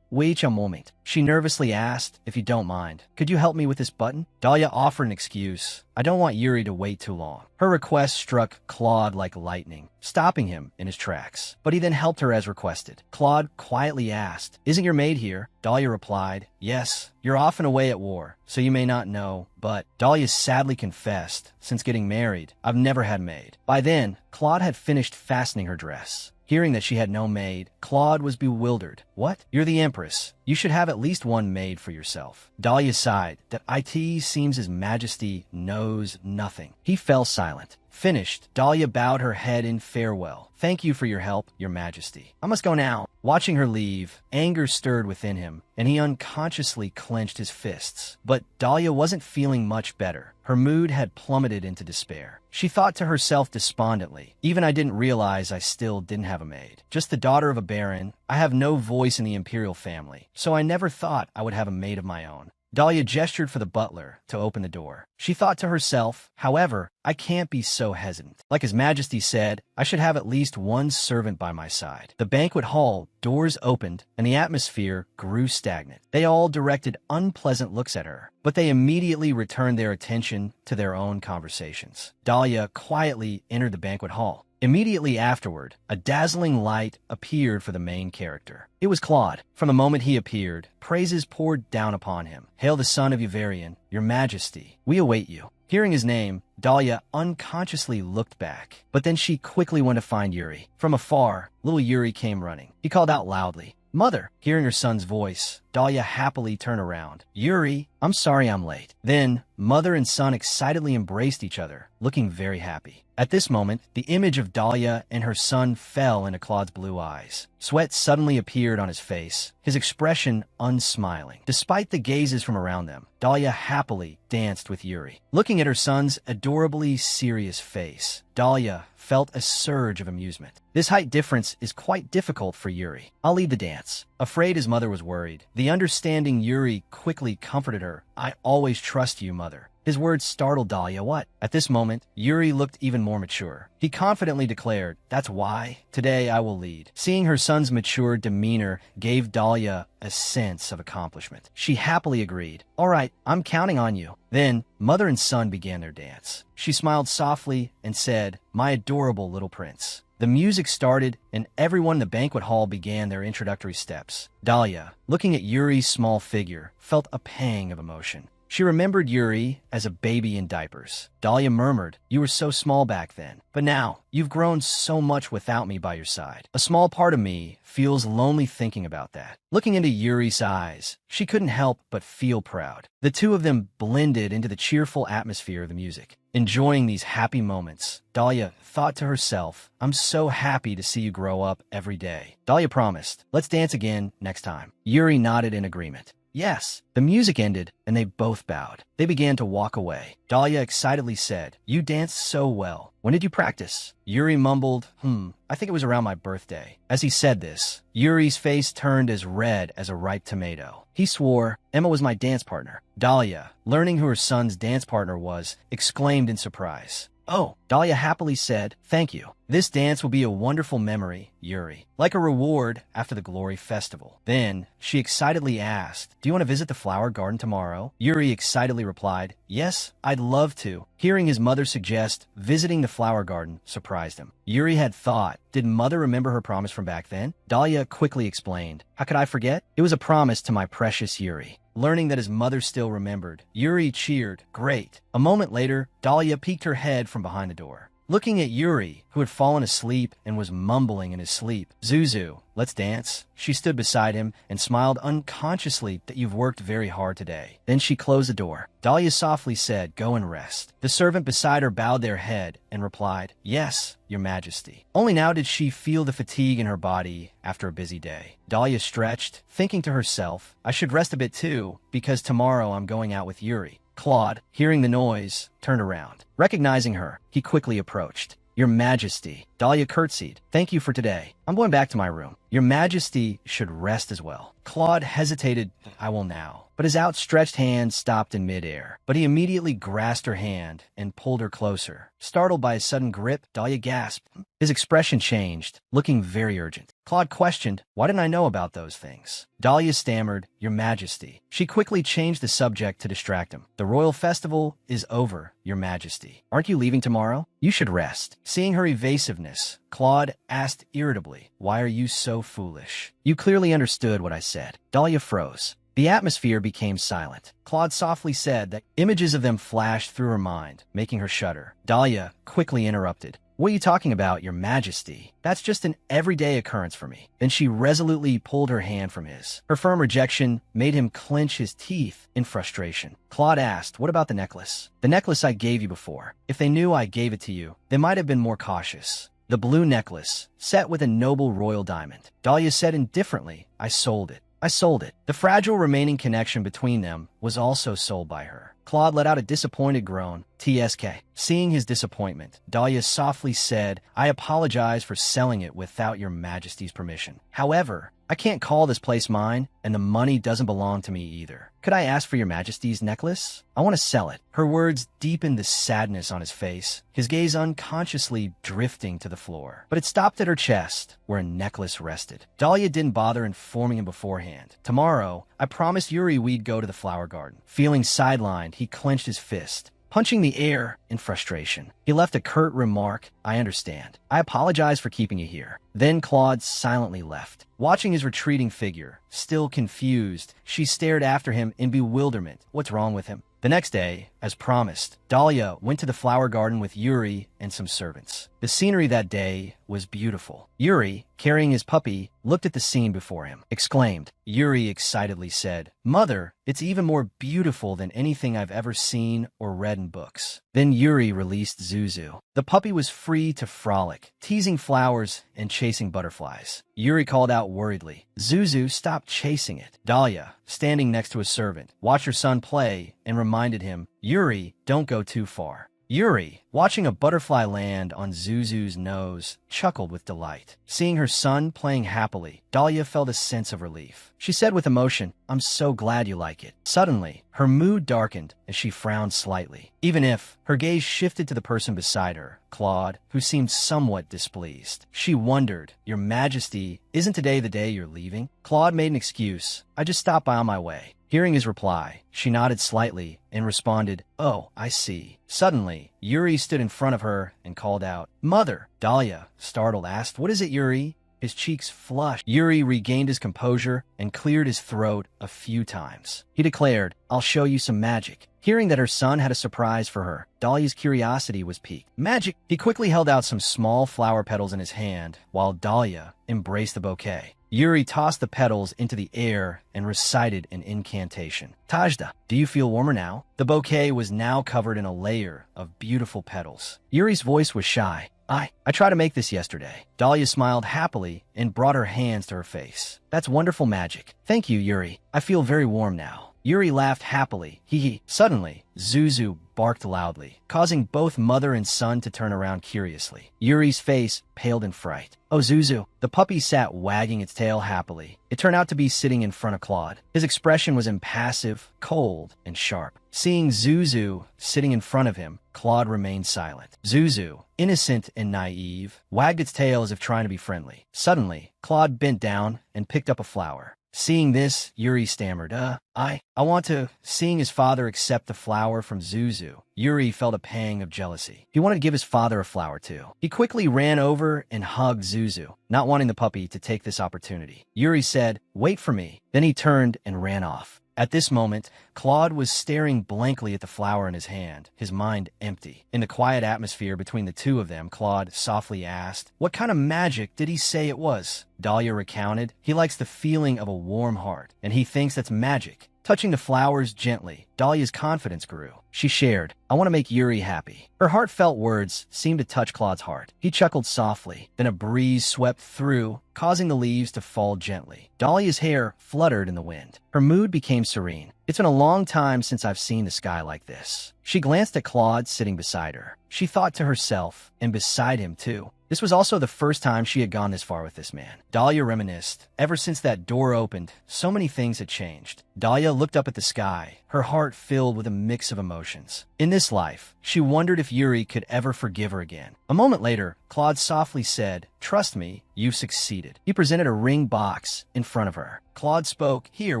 Wait a moment. She nervously asked, If you don't mind, could you help me with this button? Dahlia offered an excuse. I don't want Yuri to wait too long. Her request struck Claude like lightning, stopping him in his tracks. But he then helped her as requested. Claude quietly asked, Isn't your maid here? Dahlia replied, Yes, you're often away at war, so you may not know, but Dahlia sadly confessed, since getting married, I've never had maid. By then, Claude had finished fastening her dress. Hearing that she had no maid, Claude was bewildered. What? You're the Empress. You should have at least one maid for yourself. Dahlia sighed. That it seems His Majesty knows nothing. He fell silent. Finished, Dahlia bowed her head in farewell. Thank you for your help, Your Majesty. I must go now. Watching her leave, anger stirred within him, and he unconsciously clenched his fists. But Dahlia wasn't feeling much better. Her mood had plummeted into despair. She thought to herself despondently, Even I didn't realize I still didn't have a maid. Just the daughter of a baron, I have no voice in the imperial family, so I never thought I would have a maid of my own. Dahlia gestured for the butler to open the door. She thought to herself, however, I can't be so hesitant. Like His Majesty said, I should have at least one servant by my side. The banquet hall doors opened, and the atmosphere grew stagnant. They all directed unpleasant looks at her, but they immediately returned their attention to their own conversations. Dahlia quietly entered the banquet hall. Immediately afterward, a dazzling light appeared for the main character. It was Claude. From the moment he appeared, praises poured down upon him. Hail the son of Yuvarian, Your Majesty, we await you. Hearing his name, Dahlia unconsciously looked back, but then she quickly went to find Yuri. From afar, little Yuri came running. He called out loudly, Mother! Hearing her son's voice, Dahlia happily turned around. Yuri, I'm sorry I'm late. Then, mother and son excitedly embraced each other, looking very happy. At this moment, the image of Dahlia and her son fell into Claude's blue eyes. Sweat suddenly appeared on his face, his expression unsmiling. Despite the gazes from around them, Dahlia happily danced with Yuri. Looking at her son's adorably serious face, Dahlia felt a surge of amusement. This height difference is quite difficult for Yuri. I'll lead the dance. Afraid his mother was worried, the understanding Yuri quickly comforted her. I always trust you, mother. His words startled Dahlia. What? At this moment, Yuri looked even more mature. He confidently declared, that's why. Today I will lead. Seeing her son's mature demeanor gave Dahlia a sense of accomplishment. She happily agreed. All right, I'm counting on you. Then, mother and son began their dance. She smiled softly and said, my adorable little prince. The music started, and everyone in the banquet hall began their introductory steps. Dahlia, looking at Yuri's small figure, felt a pang of emotion. She remembered Yuri as a baby in diapers. Dahlia murmured, you were so small back then. But now, you've grown so much without me by your side. A small part of me feels lonely thinking about that. Looking into Yuri's eyes, she couldn't help but feel proud. The two of them blended into the cheerful atmosphere of the music. Enjoying these happy moments, Dahlia thought to herself, I'm so happy to see you grow up every day. Dahlia promised, let's dance again next time. Yuri nodded in agreement. Yes. The music ended, and they both bowed. They began to walk away. Dahlia excitedly said, you danced so well. When did you practice? Yuri mumbled, I think it was around my birthday. As he said this, Yuri's face turned as red as a ripe tomato. He swore, Emma was my dance partner. Dahlia, learning who her son's dance partner was, exclaimed in surprise. Oh, Dahlia happily said, thank you. This dance will be a wonderful memory, Yuri. Like a reward after the Glory Festival. Then, she excitedly asked, do you want to visit the flower garden tomorrow? Yuri excitedly replied, yes, I'd love to. Hearing his mother suggest visiting the flower garden surprised him. Yuri had thought, did mother remember her promise from back then? Dahlia quickly explained, how could I forget? It was a promise to my precious Yuri. Learning that his mother still remembered, Yuri cheered, great. A moment later, Dahlia peeked her head from behind the door. Looking at Yuri, who had fallen asleep and was mumbling in his sleep, Zuzu, let's dance. She stood beside him and smiled unconsciously that you've worked very hard today. Then she closed the door. Dahlia softly said, go and rest. The servant beside her bowed their head and replied, yes, your majesty. Only now did she feel the fatigue in her body after a busy day. Dahlia stretched, thinking to herself, I should rest a bit too, because tomorrow I'm going out with Yuri. Claude, hearing the noise, turned around. Recognizing her, he quickly approached. Your Majesty. Dahlia curtsied. Thank you for today. I'm going back to my room. Your Majesty should rest as well. Claude hesitated. I will now. But his outstretched hand stopped in midair. But he immediately grasped her hand and pulled her closer. Startled by his sudden grip, Dahlia gasped. His expression changed, looking very urgent. Claude questioned, why didn't I know about those things? Dahlia stammered, Your Majesty. She quickly changed the subject to distract him. The royal festival is over, Your Majesty. Aren't you leaving tomorrow? You should rest. Seeing her evasiveness, Claude asked irritably, why are you so foolish? You clearly understood what I said. Dahlia froze. The atmosphere became silent. Claude softly said that images of them flashed through her mind, making her shudder. Dahlia quickly interrupted. What are you talking about, Your Majesty? That's just an everyday occurrence for me. Then she resolutely pulled her hand from his. Her firm rejection made him clench his teeth in frustration. Claude asked, what about the necklace? The necklace I gave you before. If they knew I gave it to you, they might have been more cautious. The blue necklace, set with a noble royal diamond. Dahlia said indifferently, I sold it. I sold it. The fragile remaining connection between them was also sold by her. Claude let out a disappointed groan. TSK. Seeing his disappointment, Dahlia softly said, I apologize for selling it without Your Majesty's permission. However, I can't call this place mine, and the money doesn't belong to me either. Could I ask for Your Majesty's necklace? I want to sell it. Her words deepened the sadness on his face, his gaze unconsciously drifting to the floor. But it stopped at her chest, where a necklace rested. Dahlia didn't bother informing him beforehand. Tomorrow, I promised Yuri we'd go to the flower garden. Feeling sidelined, he clenched his fist, punching the air in frustration. He left a curt remark, I understand. I apologize for keeping you here. Then Claude silently left. Watching his retreating figure, still confused, she stared after him in bewilderment. What's wrong with him? The next day, as promised, Dahlia went to the flower garden with Yuri and and some servants. The scenery that day was beautiful. Yuri, carrying his puppy, looked at the scene before him, exclaimed. Yuri excitedly said, "Mother, it's even more beautiful than anything I've ever seen or read in books." Then Yuri released Zuzu. The puppy was free to frolic, teasing flowers and chasing butterflies. Yuri called out worriedly, "Zuzu, stop chasing it." Dahlia, standing next to a servant, watched her son play and reminded him, "Yuri, don't go too far." Yuri, watching a butterfly land on Zuzu's nose, chuckled with delight. Seeing her son playing happily, Dahlia felt a sense of relief. She said with emotion, "I'm so glad you like it." Suddenly, her mood darkened as she frowned slightly, even if her gaze shifted to the person beside her, Claude, who seemed somewhat displeased. She wondered, "Your Majesty, isn't today the day you're leaving?" Claude made an excuse. "I just stopped by on my way." Hearing his reply, she nodded slightly and responded, "Oh, I see." Suddenly, Yuri stood in front of her and called out, "Mother!" Dahlia, startled, asked, "What is it, Yuri?" His cheeks flushed. Yuri regained his composure and cleared his throat a few times. He declared, "I'll show you some magic." Hearing that her son had a surprise for her, Dahlia's curiosity was piqued. "Magic!" He quickly held out some small flower petals in his hand, while Dahlia embraced the bouquet. Yuri tossed the petals into the air and recited an incantation. "Tajda, do you feel warmer now?" The bouquet was now covered in a layer of beautiful petals. Yuri's voice was shy. I tried to make this yesterday." Dahlia smiled happily and brought her hands to her face. "That's wonderful magic. Thank you, Yuri. I feel very warm now." Yuri laughed happily. Hee. Suddenly, Zuzu barked loudly, causing both mother and son to turn around curiously. Yuri's face paled in fright. "Oh, Zuzu." The puppy sat wagging its tail happily. It turned out to be sitting in front of Claude. His expression was impassive, cold, and sharp. Seeing Zuzu sitting in front of him, Claude remained silent. Zuzu, innocent and naive, wagged its tail as if trying to be friendly. Suddenly, Claude bent down and picked up a flower. Seeing this, Yuri stammered, I want to." Seeing his father accept the flower from Zuzu, Yuri felt a pang of jealousy. He wanted to give his father a flower too. He quickly ran over and hugged Zuzu, not wanting the puppy to take this opportunity. Yuri said, "Wait for me." Then he turned and ran off. At this moment, Claude was staring blankly at the flower in his hand, his mind empty. In the quiet atmosphere between the two of them, Claude softly asked, "What kind of magic did he say it was?" Dahlia recounted, "He likes the feeling of a warm heart, and he thinks that's magic." Touching the flowers gently, Dahlia's confidence grew. She shared, "I want to make Yuri happy." Her heartfelt words seemed to touch Claude's heart. He chuckled softly. Then a breeze swept through, causing the leaves to fall gently. Dahlia's hair fluttered in the wind. Her mood became serene. "It's been a long time since I've seen the sky like this." She glanced at Claude sitting beside her. She thought to herself, and beside him too. This was also the first time she had gone this far with this man. Dahlia reminisced. Ever since that door opened, so many things had changed. Dahlia looked up at the sky, her heart filled with a mix of emotions. In this life, she wondered if Yuri could ever forgive her again. A moment later, Claude softly said, "Trust me, you've succeeded." He presented a ring box in front of her. Claude spoke, "Here,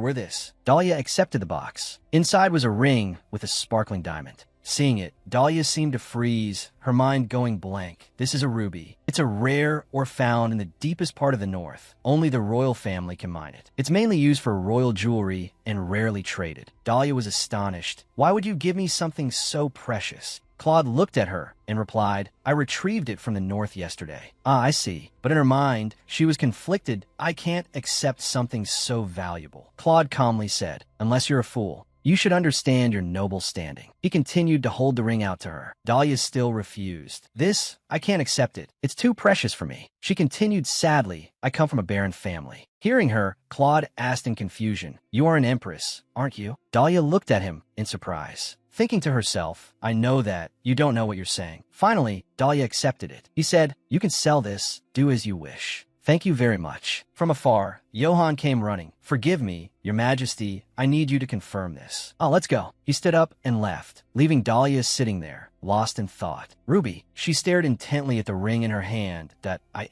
wear this." Dahlia accepted the box. Inside was a ring with a sparkling diamond. Seeing it, Dahlia seemed to freeze, her mind going blank. "This is a ruby. It's a rare or found in the deepest part of the north. Only the royal family can mine it. It's mainly used for royal jewelry and rarely traded." Dahlia was astonished. "Why would you give me something so precious?" Claude looked at her and replied, "I retrieved it from the north yesterday." "Ah, I see." But in her mind, she was conflicted. "I can't accept something so valuable." Claude calmly said, "Unless you're a fool. You should understand your noble standing." He continued to hold the ring out to her. Dahlia still refused. "This, I can't accept it. It's too precious for me." She continued sadly, "I come from a barren family." Hearing her, Claude asked in confusion, "You are an empress, aren't you?" Dahlia looked at him in surprise. Thinking to herself, "I know that. You don't know what you're saying." Finally, Dahlia accepted it. He said, "You can sell this. Do as you wish." "Thank you very much." From afar, Johann came running. "Forgive me, Your Majesty, I need you to confirm this." "Oh, let's go." He stood up and left, leaving Dahlia sitting there, lost in thought. "Ruby." She stared intently at the ring in her hand.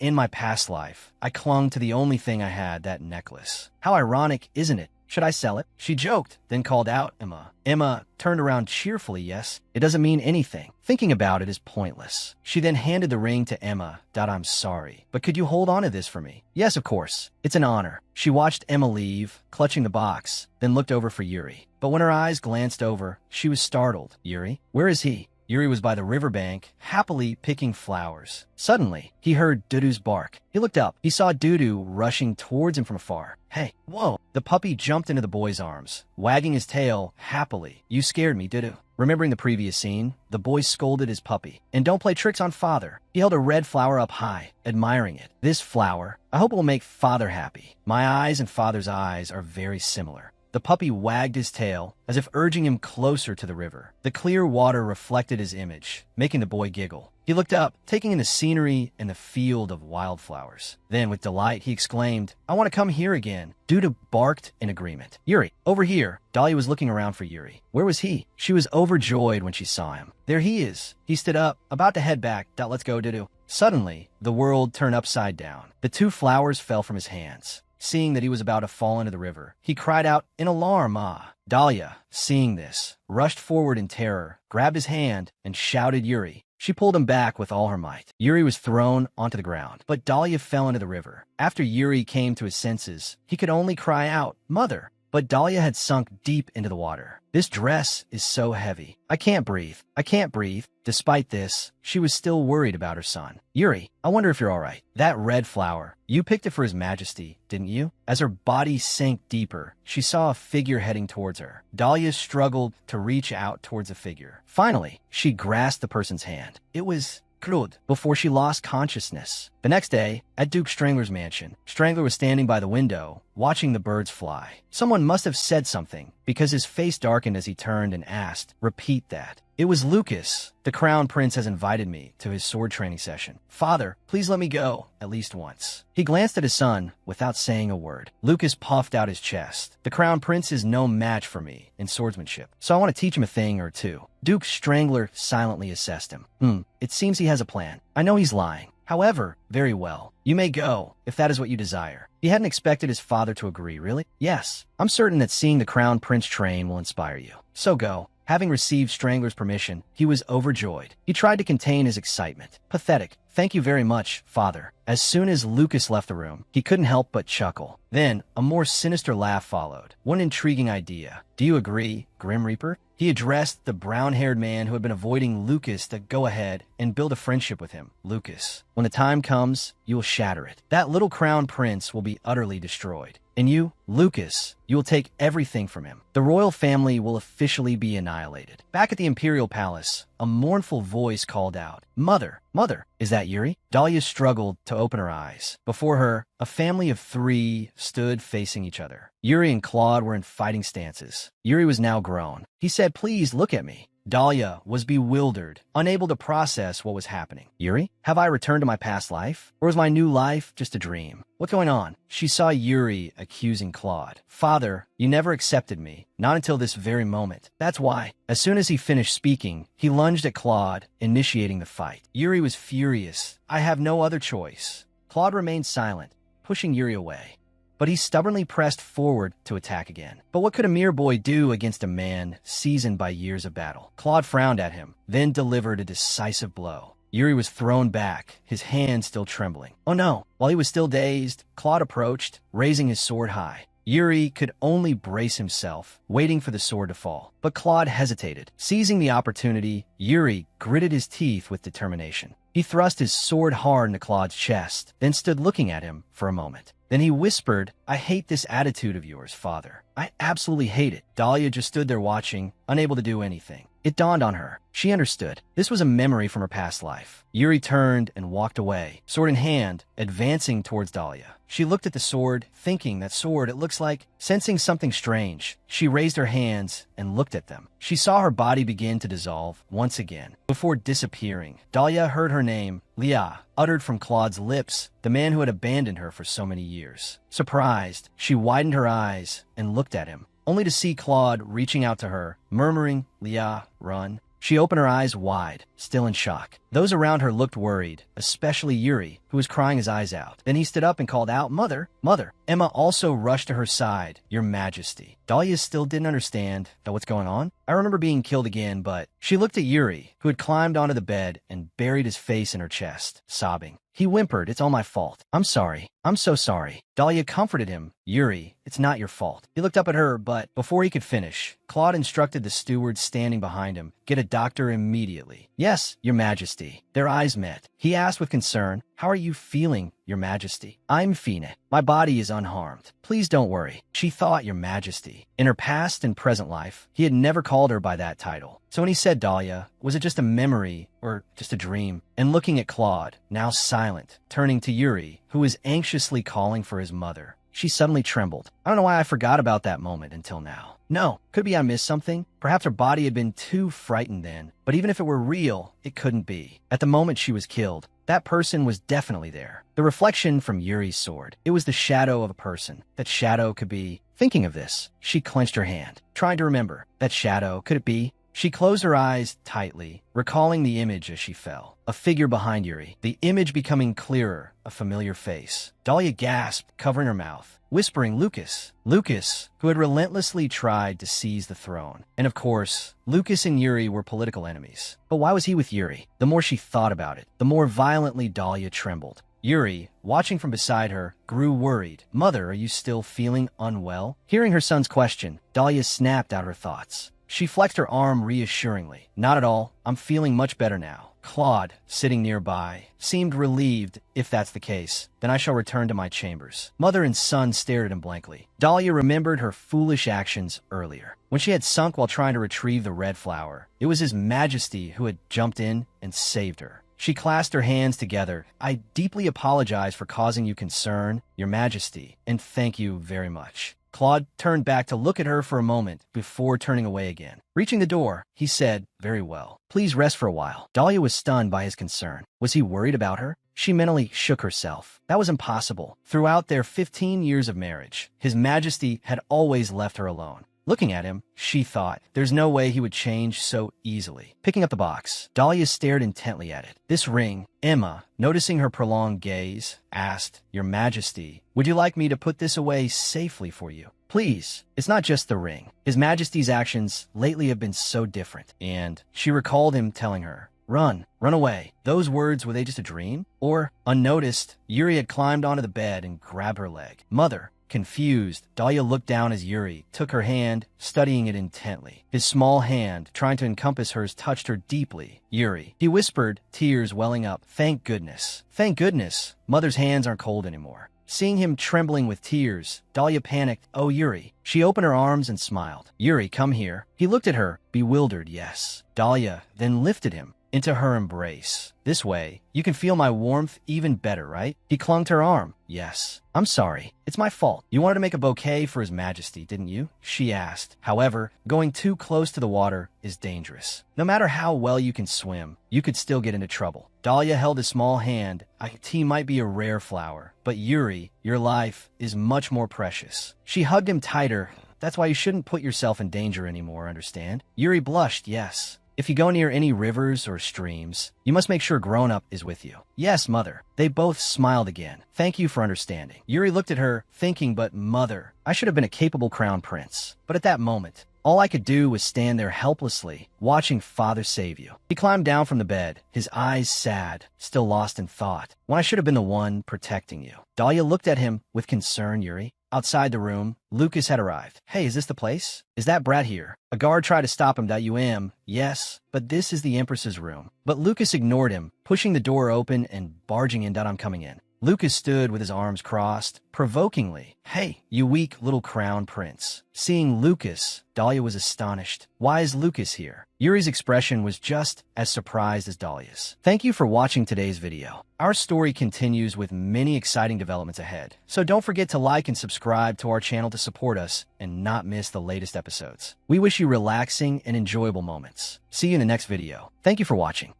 In my past life, I clung to the only thing I had, that necklace. How ironic, isn't it? Should I sell it?" She joked, then called out, "Emma." Emma turned around cheerfully. "Yes, it doesn't mean anything. Thinking about it is pointless." She then handed the ring to Emma. "I'm sorry, but could you hold on to this for me?" "Yes, of course. It's an honor." She watched Emma leave, clutching the box, then looked over for Yuri. But when her eyes glanced over, she was startled. "Yuri? Where is he?" Yuri was by the riverbank, happily picking flowers. Suddenly, he heard Dudu's bark. He looked up. He saw Dudu rushing towards him from afar. Hey, whoa! The puppy jumped into the boy's arms, wagging his tail happily. You scared me, Dudu. Remembering the previous scene, the boy scolded his puppy. And don't play tricks on father. He held a red flower up high, admiring it. This flower, I hope it will make father happy. My eyes and father's eyes are very similar. The puppy wagged his tail, as if urging him closer to the river. The clear water reflected his image, making the boy giggle. He looked up, taking in the scenery and the field of wildflowers. Then, with delight, he exclaimed, I want to come here again. Dudu barked in agreement. Yuri, over here. Dahlia was looking around for Yuri. Where was he? She was overjoyed when she saw him. There he is. He stood up, about to head back. Let's go, Dudu. Suddenly, the world turned upside down. The two flowers fell from his hands. Seeing that he was about to fall into the river, he cried out in alarm, ah. Dahlia, seeing this, rushed forward in terror, grabbed his hand, and shouted Yuri. She pulled him back with all her might. Yuri was thrown onto the ground, but Dahlia fell into the river. After Yuri came to his senses, he could only cry out, Mother! But Dahlia had sunk deep into the water. This dress is so heavy. I can't breathe. I can't breathe. Despite this, she was still worried about her son. Yuri, I wonder if you're all right. That red flower, you picked it for His Majesty, didn't you? As her body sank deeper, she saw a figure heading towards her. Dahlia struggled to reach out towards the figure. Finally, she grasped the person's hand. It was Claude, before she lost consciousness. The next day, at Duke Strangler's mansion, Strangler was standing by the window, watching the birds fly. Someone must have said something, because his face darkened as he turned and asked, Repeat that. It was Lucas. The Crown Prince has invited me to his sword training session. Father, please let me go, at least once. He glanced at his son without saying a word. Lucas puffed out his chest. The Crown Prince is no match for me in swordsmanship, so I want to teach him a thing or two. Duke Strangler silently assessed him. It seems he has a plan. I know he's lying. However, very well. You may go, if that is what you desire. He hadn't expected his father to agree, really? Yes. I'm certain that seeing the Crown Prince train will inspire you. So go. Having received Strangler's permission, he was overjoyed. He tried to contain his excitement. Pathetic. Thank you very much, father. As soon as Lucas left the room, he couldn't help but chuckle. Then, a more sinister laugh followed. One intriguing idea. Do you agree, Grim Reaper? He addressed the brown-haired man who had been avoiding Lucas to go ahead and build a friendship with him. Lucas, when the time comes, you will shatter it. That little crown prince will be utterly destroyed. And you, Lucas, you will take everything from him. The royal family will officially be annihilated. Back at the Imperial Palace, a mournful voice called out, Mother, Mother, is that Yuri? Dahlia struggled to open her eyes. Before her, a family of 3 stood facing each other. Yuri and Claude were in fighting stances. Yuri was now grown. He said, Please look at me. Dahlia was bewildered, unable to process what was happening. Yuri, have I returned to my past life? Or is my new life just a dream? What's going on? She saw Yuri accusing Claude. Father, you never accepted me. Not until this very moment. That's why. As soon as he finished speaking, he lunged at Claude, initiating the fight. Yuri was furious. I have no other choice. Claude remained silent, pushing Yuri away. But he stubbornly pressed forward to attack again. But what could a mere boy do against a man seasoned by years of battle? Claude frowned at him, then delivered a decisive blow. Yuri was thrown back, his hand still trembling. Oh no! While he was still dazed, Claude approached, raising his sword high. Yuri could only brace himself, waiting for the sword to fall. But Claude hesitated. Seizing the opportunity, Yuri gritted his teeth with determination. He thrust his sword hard into Claude's chest, then stood looking at him for a moment. Then he whispered, I hate this attitude of yours, father. I absolutely hate it. Dahlia just stood there watching, unable to do anything. It dawned on her. She understood. This was a memory from her past life. Yuri turned and walked away, sword in hand, advancing towards Dahlia. She looked at the sword, thinking that sword, it looks like. Sensing something strange, she raised her hands and looked at them. She saw her body begin to dissolve once again. Before disappearing, Dahlia heard her name, Leah, uttered from Claude's lips, the man who had abandoned her for so many years. Surprised, she widened her eyes and looked at him, only to see Claude reaching out to her, murmuring, Leah, run. She opened her eyes wide, still in shock. Those around her looked worried, especially Yuri, who was crying his eyes out. Then he stood up and called out, Mother, Mother. Emma also rushed to her side, Your Majesty. Dahlia still didn't understand what's going on. I remember being killed again, but she looked at Yuri, who had climbed onto the bed and buried his face in her chest, sobbing. He whimpered, It's all my fault. I'm sorry. I'm so sorry. Dahlia comforted him. Yuri, it's not your fault. He looked up at her, but before he could finish, Claude instructed the steward standing behind him, get a doctor immediately. Yes, Your Majesty. Their eyes met. He asked with concern, how are you feeling, Your Majesty? I'm Fina. My body is unharmed. Please don't worry. She thought Your Majesty. In her past and present life, he had never called her by that title. So when he said Dahlia, was it just a memory or just a dream? And looking at Claude, now silent, turning to Yuri, who was anxiously calling for his mother, she suddenly trembled. I don't know why I forgot about that moment until now. No, could be I missed something. Perhaps her body had been too frightened then. But even if it were real, it couldn't be. At the moment she was killed, that person was definitely there. The reflection from Yuri's sword. It was the shadow of a person. That shadow could be... Thinking of this, she clenched her hand, trying to remember. That shadow, could it be? She closed her eyes tightly, recalling the image as she fell. A figure behind Yuri, the image becoming clearer, a familiar face. Dahlia gasped, covering her mouth, whispering Lucas. Lucas, who had relentlessly tried to seize the throne. And of course, Lucas and Yuri were political enemies. But why was he with Yuri? The more she thought about it, the more violently Dahlia trembled. Yuri, watching from beside her, grew worried. Mother, are you still feeling unwell? Hearing her son's question, Dahlia snapped out her thoughts. She flexed her arm reassuringly. Not at all. I'm feeling much better now. Claude, sitting nearby, seemed relieved. If that's the case, then I shall return to my chambers. Mother and son stared at him blankly. Dahlia remembered her foolish actions earlier. When she had sunk while trying to retrieve the red flower, it was His Majesty who had jumped in and saved her. She clasped her hands together. I deeply apologize for causing you concern, Your Majesty, and thank you very much. Claude turned back to look at her for a moment before turning away again. Reaching the door, he said, very well. Please rest for a while. Dahlia was stunned by his concern. Was he worried about her? She mentally shook herself. That was impossible. Throughout their 15 years of marriage, His Majesty had always left her alone. Looking at him, she thought, there's no way he would change so easily. Picking up the box, Dahlia stared intently at it. This ring, Emma, noticing her prolonged gaze, asked, Your Majesty, would you like me to put this away safely for you? Please, it's not just the ring. His Majesty's actions lately have been so different. And she recalled him telling her, run away. Those words, were they just a dream? Or, unnoticed, Yuri had climbed onto the bed and grabbed her leg. Mother. Confused, Dahlia looked down as Yuri took her hand, studying it intently. His small hand, trying to encompass hers, touched her deeply. Yuri, he whispered, tears welling up. Thank goodness. Thank goodness. Mother's hands aren't cold anymore. Seeing him trembling with tears, Dahlia panicked. Oh, Yuri. She opened her arms and smiled. Yuri, come here. He looked at her, bewildered, yes. Dahlia then lifted him into her embrace. This way, you can feel my warmth even better, right? He clung to her arm. Yes. I'm sorry. It's my fault. You wanted to make a bouquet for His Majesty, didn't you? She asked. However, going too close to the water is dangerous. No matter how well you can swim, you could still get into trouble. Dahlia held a small hand. Tea might be a rare flower, but Yuri, your life is much more precious. She hugged him tighter. That's why you shouldn't put yourself in danger anymore, understand? Yuri blushed, yes. If you go near any rivers or streams, you must make sure grown-up is with you. Yes, Mother. They both smiled again. Thank you for understanding. Yuri looked at her, thinking, but Mother, I should have been a capable crown prince. But at that moment, all I could do was stand there helplessly, watching Father save you. He climbed down from the bed, his eyes sad, still lost in thought, when I should have been the one protecting you. Dahlia looked at him with concern, Yuri. Outside the room, Lucas had arrived. Hey, is this the place? Is that brat here? A guard tried to stop him. Yes, but this is the Empress's room. But Lucas ignored him, pushing the door open and barging in. I'm coming in. Lucas stood with his arms crossed, provokingly. Hey, you weak little crown prince. Seeing Lucas, Dahlia was astonished. Why is Lucas here? Yuri's expression was just as surprised as Dahlia's. Thank you for watching today's video. Our story continues with many exciting developments ahead. So don't forget to like and subscribe to our channel to support us and not miss the latest episodes. We wish you relaxing and enjoyable moments. See you in the next video. Thank you for watching.